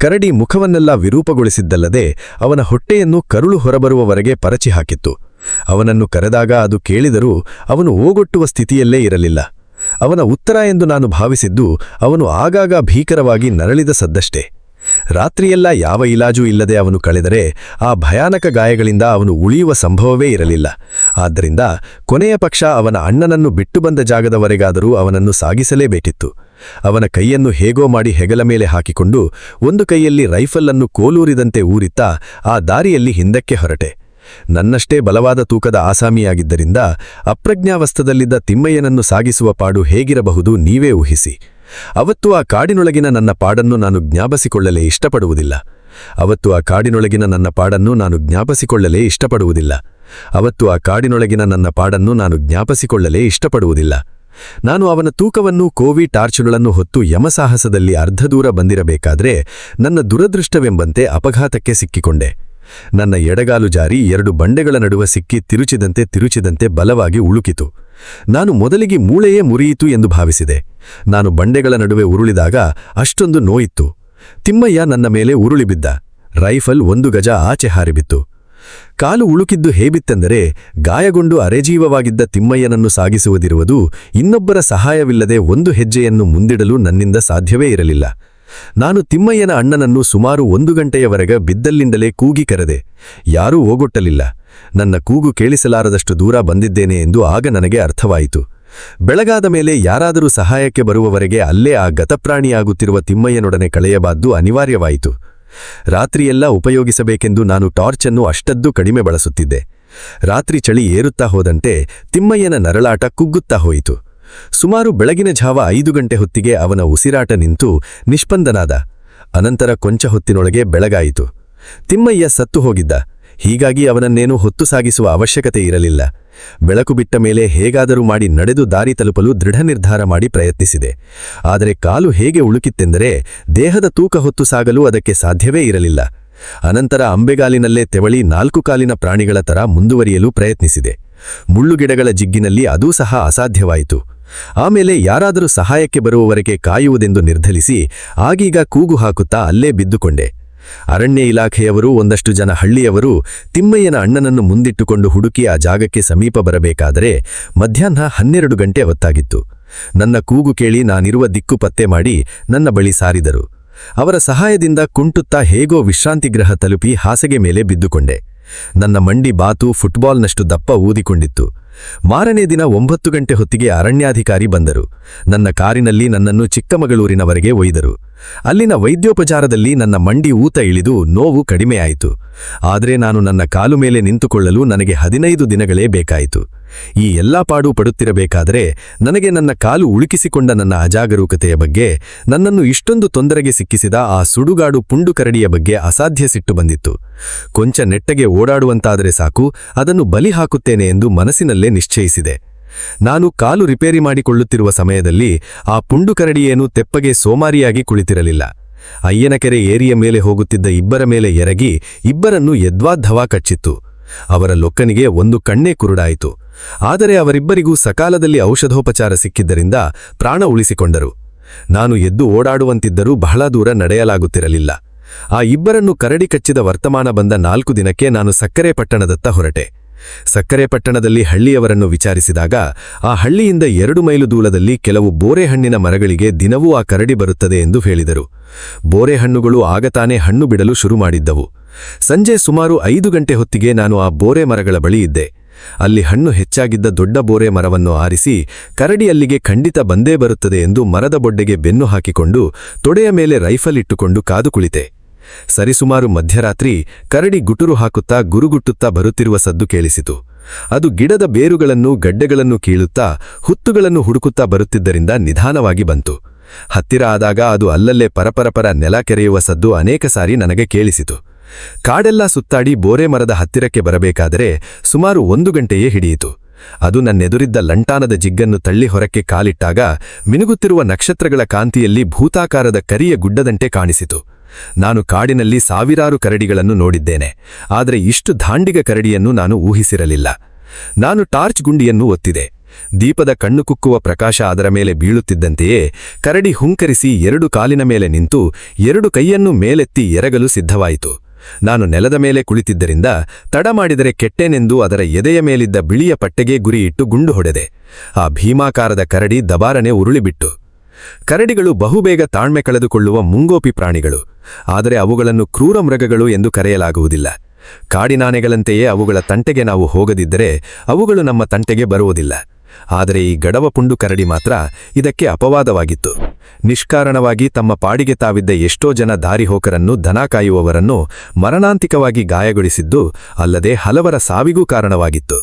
ಕರಡಿ ಮುಖವನ್ನೆಲ್ಲ ವಿರೂಪಗೊಳಿಸಿದ್ದಲ್ಲದೆ ಅವನ ಹೊಟ್ಟೆಯನ್ನು ಕರುಳು ಹೊರಬರುವವರೆಗೆ ಪರಚಿ ಹಾಕಿತ್ತು. ಅವನನ್ನು ಕರೆದಾಗ ಅದು ಕೇಳಿದರೂ ಅವನು ಓಗೊಟ್ಟುವ ಸ್ಥಿತಿಯಲ್ಲೇ ಇರಲಿಲ್ಲ. ಅವನ ಉತ್ತರ ಎಂದು ನಾನು ಭಾವಿಸಿದ್ದು ಅವನು ಆಗಾಗ ಭೀಕರವಾಗಿ ನರಳಿದ ಸದ್ದಷ್ಟೇ. ರಾತ್ರಿಯೆಲ್ಲ ಯಾವ ಇಲಾಜೂ ಇಲ್ಲದೆ ಅವನು ಕಳೆದರೆ ಆ ಭಯಾನಕ ಗಾಯಗಳಿಂದ ಅವನು ಉಳಿಯುವ ಸಂಭವವೇ ಇರಲಿಲ್ಲ. ಆದ್ದರಿಂದ ಕೊನೆಯ ಪಕ್ಷ ಅವನ ಅಣ್ಣನನ್ನು ಬಿಟ್ಟು ಬಂದ ಜಾಗದವರೆಗಾದರೂ ಅವನನ್ನು ಸಾಗಿಸಲೇಬೇಕಿತ್ತು. ಅವನ ಕೈಯನ್ನು ಹೇಗೋ ಮಾಡಿ ಹೆಗಲ ಮೇಲೆ ಹಾಕಿಕೊಂಡು ಒಂದು ಕೈಯಲ್ಲಿ ರೈಫಲನ್ನು ಕೋಲೂರಿದಂತೆ ಊರಿತ್ತಾ ಆ ದಾರಿಯಲ್ಲಿ ಹಿಂದಕ್ಕೆ ಹೊರಟೆ. ನನ್ನಷ್ಟೇ ಬಲವಾದ ತೂಕದ ಆಸಾಮಿಯಾಗಿದ್ದರಿಂದ ಅಪ್ರಜ್ಞಾವಸ್ಥದಲ್ಲಿದ್ದ ತಿಮ್ಮಯ್ಯನನ್ನು ಸಾಗಿಸುವ ಪಾಡು ಹೇಗಿರಬಹುದು ನೀವೇ ಊಹಿಸಿ. ಅವತ್ತು ಆ ಕಾಡಿನೊಳಗಿನ ನನ್ನ ಪಾಡನ್ನು ನಾನು ಜ್ಞಾಪಿಸಿಕೊಳ್ಳಲೇ ಇಷ್ಟಪಡುವುದಿಲ್ಲ. ನಾನು ಅವನ ತೂಕವನ್ನು ಕೋವಿ ಟಾರ್ಚುಗಳನ್ನು ಹೊತ್ತು ಯಮಸಾಹಸದಲ್ಲಿ ಅರ್ಧ ದೂರ ಬಂದಿರಬೇಕಾದ್ರೆ ನನ್ನ ದುರದೃಷ್ಟವೆಂಬಂತೆ ಅಪಘಾತಕ್ಕೆ ಸಿಕ್ಕಿಕೊಂಡೆ. ನನ್ನ ಎಡಗಾಲು ಜಾರಿ 2 ಬಂಡೆಗಳ ನಡುವೆ ಸಿಕ್ಕಿ ತಿರುಚಿದಂತೆ ಬಲವಾಗಿ ಉಳುಕಿತು. ನಾನು ಮೊದಲಿಗೆ ಮೂಳೆಯೇ ಮುರಿಯಿತು ಎಂದು ಭಾವಿಸಿದೆ. ನಾನು ಬಂಡೆಗಳ ನಡುವೆ ಉರುಳಿದಾಗ ಅಷ್ಟೊಂದು ನೋಯಿತ್ತು. ತಿಮ್ಮಯ್ಯ ನನ್ನ ಮೇಲೆ ಉರುಳಿಬಿದ್ದ. ರೈಫಲ್ 1 ಗಜ ಆಚೆ ಹಾರಿಬಿತ್ತು. ಕಾಲು ಉಳುಕಿದ್ದು ಹೇಬಿತ್ತೆಂದರೆ ಗಾಯಗೊಂಡು ಅರೆಜೀವವಾಗಿದ್ದ ತಿಮ್ಮಯ್ಯನನ್ನು ಸಾಗಿಸುವುದಿರುವುದು ಇನ್ನೊಬ್ಬರ ಸಹಾಯವಿಲ್ಲದೆ 1 ಹೆಜ್ಜೆಯನ್ನು ಮುಂದಿಡಲು ನನ್ನಿಂದ ಸಾಧ್ಯವೇ ಇರಲಿಲ್ಲ. ನಾನು ತಿಮ್ಮಯ್ಯನ ಅಣ್ಣನನ್ನು ಸುಮಾರು 1 ಗಂಟೆಯವರೆಗೆ ಬಿದ್ದಲ್ಲಿಂದಲೇ ಕೂಗಿ ಕರೆದೆ. ಯಾರೂ ಓಗೊಟ್ಟಲಿಲ್ಲ. ನನ್ನ ಕೂಗು ಕೇಳಿಸಲಾರದಷ್ಟು ದೂರ ಬಂದಿದ್ದೇನೆ ಎಂದು ಆಗ ನನಗೆ ಅರ್ಥವಾಯಿತು. ಬೆಳಗಾದ ಮೇಲೆ ಯಾರಾದರೂ ಸಹಾಯಕ್ಕೆ ಬರುವವರೆಗೆ ಅಲ್ಲೇ ಆ ಗತಪ್ರಾಣಿಯಾಗುತ್ತಿರುವ ತಿಮ್ಮಯ್ಯನೊಡನೆ ಕಳೆಯಬಾದ್ದು ಅನಿವಾರ್ಯವಾಯಿತು. ರಾತ್ರಿಯೆಲ್ಲ ಉಪಯೋಗಿಸಬೇಕೆಂದು ನಾನು ಟಾರ್ಚನ್ನು ಅಷ್ಟದ್ದು ಕಡಿಮೆ ಬಳಸುತ್ತಿದ್ದೆ. ರಾತ್ರಿ ಚಳಿ ಏರುತ್ತಾ ಹೋದಂತೆ ತಿಮ್ಮಯ್ಯನ ನರಳಾಟ ಕುಗ್ಗುತ್ತಾ ಹೋಯಿತು. ಸುಮಾರು ಬೆಳಗಿನ ಜಾವ 5 ಗಂಟೆ ಹೊತ್ತಿಗೆ ಅವನ ಉಸಿರಾಟ ನಿಂತು ನಿಷ್ಪಂದನಾದ. ಅನಂತರ ಕೊಂಚ ಹೊತ್ತಿನೊಳಗೆ ಬೆಳಗಾಯಿತು. ತಿಮ್ಮಯ್ಯ ಸತ್ತು ಹೋಗಿದ್ದ. ಹೀಗಾಗಿ ಅವನನ್ನೇನೂ ಹೊತ್ತು ಸಾಗಿಸುವ ಅವಶ್ಯಕತೆ ಇರಲಿಲ್ಲ. ಬೆಳಕು ಬಿಟ್ಟ ಮೇಲೆ ಹೇಗಾದರೂ ಮಾಡಿ ನಡೆದು ದಾರಿ ತಲುಪಲು ದೃಢ ನಿರ್ಧಾರ ಮಾಡಿ ಪ್ರಯತ್ನಿಸಿದೆ. ಆದರೆ ಕಾಲು ಹೇಗೆ ಉಳುಕಿತ್ತೆಂದರೆ ದೇಹದ ತೂಕ ಹೊತ್ತು ಸಾಗಲು ಅದಕ್ಕೆ ಸಾಧ್ಯವೇ ಇರಲಿಲ್ಲ. ಅನಂತರ ಅಂಬೆಗಾಲಿನಲ್ಲೇ ತೆವಳಿ 4 ಕಾಲಿನ ಪ್ರಾಣಿಗಳ ತರ ಮುಂದುವರಿಯಲು ಪ್ರಯತ್ನಿಸಿದೆ. ಮುಳ್ಳುಗಿಡಗಳ ಜಿಗ್ಗಿನಲ್ಲಿ ಅದೂ ಸಹ ಅಸಾಧ್ಯವಾಯಿತು. ಆಮೇಲೆ ಯಾರಾದರೂ ಸಹಾಯಕ್ಕೆ ಬರುವವರೆಗೆ ಕಾಯುವುದೆಂದು ನಿರ್ಧರಿಸಿ ಆಗೀಗ ಕೂಗು ಹಾಕುತ್ತಾ ಅಲ್ಲೇ ಬಿದ್ದುಕೊಂಡೆ. ಅರಣ್ಯ ಇಲಾಖೆಯವರು ಒಂದಷ್ಟು ಜನ ಹಳ್ಳಿಯವರು ತಿಮ್ಮಯ್ಯನ ಅಣ್ಣನನ್ನು ಮುಂದಿಟ್ಟುಕೊಂಡು ಹುಡುಕಿ ಆ ಜಾಗಕ್ಕೆ ಸಮೀಪ ಬರಬೇಕಾದರೆ ಮಧ್ಯಾಹ್ನ 12 ಗಂಟೆ ಹೊತ್ತಾಗಿತ್ತು. ನನ್ನ ಕೂಗು ಕೇಳಿ ನಾನಿರುವ ದಿಕ್ಕು ಪತ್ತೆ ಮಾಡಿ ನನ್ನ ಬಳಿ ಸಾರಿದರು. ಅವರ ಸಹಾಯದಿಂದ ಕುಂಟುತ್ತಾ ಹೇಗೋ ವಿಶ್ರಾಂತಿಗೃಹ ತಲುಪಿ ಹಾಸಿಗೆ ಮೇಲೆ ಬಿದ್ದುಕೊಂಡೆ. ನನ್ನ ಮಂಡಿ ಬಾತು ಫುಟ್ಬಾಲ್ನಷ್ಟು ದಪ್ಪ ಊದಿಕೊಂಡಿತ್ತು. ಮಾರನೇ ದಿನ 9 ಗಂಟೆ ಹೊತ್ತಿಗೆ ಅರಣ್ಯಾಧಿಕಾರಿ ಬಂದರು. ನನ್ನ ಕಾರಿನಲ್ಲಿ ನನ್ನನ್ನು ಚಿಕ್ಕಮಗಳೂರಿನವರೆಗೆ ಒಯ್ದರು. ಅಲ್ಲಿನ ವೈದ್ಯೋಪಚಾರದಲ್ಲಿ ನನ್ನ ಮಂಡಿ ಊತ ಇಳಿದು ನೋವು ಕಡಿಮೆಯಾಯಿತು. ಆದರೆ ನಾನು ನನ್ನ ಕಾಲು ಮೇಲೆ ನಿಂತುಕೊಳ್ಳಲು ನನಗೆ 15 ದಿನಗಳೇ ಬೇಕಾಯಿತು. ಈ ಎಲ್ಲಾ ಪಾಡು ಪಡುತ್ತಿರಬೇಕಾದರೆ ನನಗೆ ನನ್ನ ಕಾಲು ಉಳುಕಿಸಿಕೊಂಡ ನನ್ನ ಅಜಾಗರೂಕತೆಯ ಬಗ್ಗೆ, ನನ್ನನ್ನು ಇಷ್ಟೊಂದು ತೊಂದರೆಗೆ ಸಿಕ್ಕಿಸಿದ ಆ ಸುಡುಗಾಡು ಪುಂಡು ಕರಡಿಯ ಬಗ್ಗೆ ಅಸಾಧ್ಯ ಸಿಟ್ಟು ಬಂದಿತ್ತು. ಕೊಂಚ ನೆಟ್ಟಗೆ ಓಡಾಡುವಂತಾದರೆ ಸಾಕು, ಅದನ್ನು ಬಲಿ ಹಾಕುತ್ತೇನೆ ಎಂದು ಮನಸ್ಸಿನಲ್ಲೇ ನಿಶ್ಚಯಿಸಿದೆ. ನಾನು ಕಾಲು ರಿಪೇರಿ ಮಾಡಿಕೊಳ್ಳುತ್ತಿರುವ ಸಮಯದಲ್ಲಿ ಆ ಪುಂಡು ಕರಡಿಯೇನೂ ತೆಪ್ಪಗೆ ಸೋಮಾರಿಯಾಗಿ ಕುಳಿತಿರಲಿಲ್ಲ. ಅಯ್ಯನಕೆರೆ ಏರಿಯ ಮೇಲೆ ಹೋಗುತ್ತಿದ್ದ ಇಬ್ಬರ ಮೇಲೆ ಎರಗಿ ಇಬ್ಬರನ್ನು ಯದ್ವಾದ್ಧವಾ ಕಚ್ಚಿತ್ತು. ಅವರ ಲೊಕ್ಕನಿಗೆ ಒಂದು ಕಣ್ಣೇ ಕುರುಡಾಯಿತು. ಆದರೆ ಅವರಿಬ್ಬರಿಗೂ ಸಕಾಲದಲ್ಲಿ ಔಷಧೋಪಚಾರ ಸಿಕ್ಕಿದ್ದರಿಂದ ಪ್ರಾಣ ಉಳಿಸಿಕೊಂಡರು. ನಾನು ಎದ್ದು ಓಡಾಡುವಂತಿದ್ದರೂ ಬಹಳ ದೂರ ನಡೆಯಲಾಗುತ್ತಿರಲಿಲ್ಲ. ಆ ಇಬ್ಬರನ್ನು ಕರಡಿ ಕಚ್ಚಿದ ವರ್ತಮಾನ ಬಂದ 4 ದಿನಕ್ಕೆ ನಾನು ಸಕ್ಕರೆ ಪಟ್ಟಣದತ್ತ ಹೊರಟೆ. ಸಕ್ಕರೆ ಪಟ್ಟಣದಲ್ಲಿ ಹಳ್ಳಿಯವರನ್ನು ವಿಚಾರಿಸಿದಾಗ ಆ ಹಳ್ಳಿಯಿಂದ 2 ಮೈಲು ದೂರದಲ್ಲಿ ಕೆಲವು ಬೋರೆಹಣ್ಣಿನ ಮರಗಳಿಗೆ ದಿನವೂ ಆ ಕರಡಿ ಬರುತ್ತದೆ ಎಂದು ಹೇಳಿದರು. ಬೋರೆಹಣ್ಣುಗಳು ಆಗತಾನೆ ಹಣ್ಣು ಬಿಡಲು ಶುರು ಮಾಡಿದ್ದವು. ಸಂಜೆ ಸುಮಾರು 5 ಗಂಟೆ ಹೊತ್ತಿಗೆ ನಾನು ಆ ಬೋರೆ ಮರಗಳ ಬಳಿ ಇದ್ದೆ. ಅಲ್ಲಿ ಹಣ್ಣು ಹೆಚ್ಚಾಗಿದ್ದ ದೊಡ್ಡ ಬೋರೆ ಮರವನ್ನು ಆರಿಸಿ ಕರಡಿ ಅಲ್ಲಿಗೆ ಖಂಡಿತ ಬಂದೇ ಬರುತ್ತದೆ ಎಂದು ಮರದ ಬೊಡ್ಡೆಗೆ ಬೆನ್ನು ಹಾಕಿಕೊಂಡು ತೊಡೆಯ ಮೇಲೆ ರೈಫಲ್ ಇಟ್ಟುಕೊಂಡು ಕಾದು ಕುಳಿತೆ. ಸರಿಸುಮಾರು ಮಧ್ಯರಾತ್ರಿ ಕರಡಿ ಗುಟುರು ಹಾಕುತ್ತಾ ಗುರುಗುಟ್ಟುತ್ತಾ ಬರುತ್ತಿರುವ ಸದ್ದು ಕೇಳಿಸಿತು. ಅದು ಗಿಡದ ಬೇರುಗಳನ್ನು ಗಡ್ಡೆಗಳನ್ನು ಕೀಳುತ್ತಾ ಹುತ್ತುಗಳನ್ನು ಹುಡುಕುತ್ತಾ ಬರುತ್ತಿದ್ದರಿಂದ ನಿಧಾನವಾಗಿ ಬಂತು. ಹತ್ತಿರ ಆದಾಗ ಅದು ಅಲ್ಲಲ್ಲೇ ಪರಪರಪರ ನೆಲ ಕೆರೆಯುವ ಸದ್ದು ಅನೇಕ ಸಾರಿ ನನಗೆ ಕೇಳಿಸಿತು. ಕಾಡೆಲ್ಲ ಸುತ್ತಾಡಿ ಬೋರೆ ಮರದ ಹತ್ತಿರಕ್ಕೆ ಬರಬೇಕಾದರೆ ಸುಮಾರು 1 ಗಂಟೆಯೇ ಹಿಡಿಯಿತು. ಅದು ನನ್ನೆದುರಿದ್ದ ಲಂಟಾನದ ಜಿಗ್ಗನ್ನು ತಳ್ಳಿ ಹೊರಕ್ಕೆ ಕಾಲಿಟ್ಟಾಗ ಮಿನುಗುತ್ತಿರುವ ನಕ್ಷತ್ರಗಳ ಕಾಂತಿಯಲ್ಲಿ ಭೂತಾಕಾರದ ಕರಿಯ ಗುಡ್ಡದಂತೆ ಕಾಣಿಸಿತು. ನಾನು ಕಾಡಿನಲ್ಲಿ ಸಾವಿರಾರು ಕರಡಿಗಳನ್ನು ನೋಡಿದ್ದೇನೆ, ಆದರೆ ಇಷ್ಟು ಧಾಂಡಿಗ ಕರಡಿಯನ್ನು ನಾನು ಊಹಿಸಿರಲಿಲ್ಲ. ನಾನು ಟಾರ್ಚ್ ಗುಂಡಿಯನ್ನು ಒತ್ತಿದೆ. ದೀಪದ ಕಣ್ಣು ಕುಕ್ಕುವ ಪ್ರಕಾಶ ಅದರ ಮೇಲೆ ಬೀಳುತ್ತಿದ್ದಂತೆಯೇ ಕರಡಿ ಹುಂಕರಿಸಿ 2 ಕಾಲಿನ ಮೇಲೆ ನಿಂತು 2 ಕೈಯನ್ನು ಮೇಲೆತ್ತಿ ಎರಗಲು ಸಿದ್ಧವಾಯಿತು. ನಾನು ನೆಲದ ಮೇಲೆ ಕುಳಿತಿದ್ದರಿಂದ ತಡ ಮಾಡಿದರೆ ಕೆಟ್ಟೇನೆಂದು ಅದರ ಎದೆಯ ಮೇಲಿದ್ದ ಬಿಳಿಯ ಪಟ್ಟೆಗೆ ಗುರಿಯಿಟ್ಟು ಗುಂಡು ಹೊಡೆದೆ. ಆ ಭೀಮಾಕಾರದ ಕರಡಿ ದಬಾರನೆ ಉರುಳಿಬಿಟ್ಟು. ಕರಡಿಗಳು ಬಹುಬೇಗ ತಾಳ್ಮೆ ಕಳೆದುಕೊಳ್ಳುವ ಮುಂಗೋಪಿ ಪ್ರಾಣಿಗಳು, ಆದರೆ ಅವುಗಳನ್ನು ಕ್ರೂರ ಮೃಗಗಳು ಎಂದು ಕರೆಯಲಾಗುವುದಿಲ್ಲ. ಕಾಡಿನಾನೆಗಳಂತೆಯೇ ಅವುಗಳ ತಂಟೆಗೆ ನಾವು ಹೋಗದಿದ್ದರೆ ಅವುಗಳು ನಮ್ಮ ತಂಟೆಗೆ ಬರುವುದಿಲ್ಲ. ಆದರೆ ಈ ಗಡವ ಪುಂಡು ಕರಡಿ ಮಾತ್ರ ಇದಕ್ಕೆ ಅಪವಾದವಾಗಿತ್ತು. ನಿಷ್ಕಾರಣವಾಗಿ ತಮ್ಮ ಪಾಡಿಗೆ ತಾವಿದ್ದ ಎಷ್ಟೋ ಜನ ದಾರಿಹೋಕರನ್ನು ದನ ಕಾಯುವವರನ್ನು ಮರಣಾಂತಿಕವಾಗಿ ಗಾಯಗೊಳಿಸಿದ್ದು ಅಲ್ಲದೆ ಹಲವರ ಸಾವಿಗೂ ಕಾರಣವಾಗಿತ್ತು.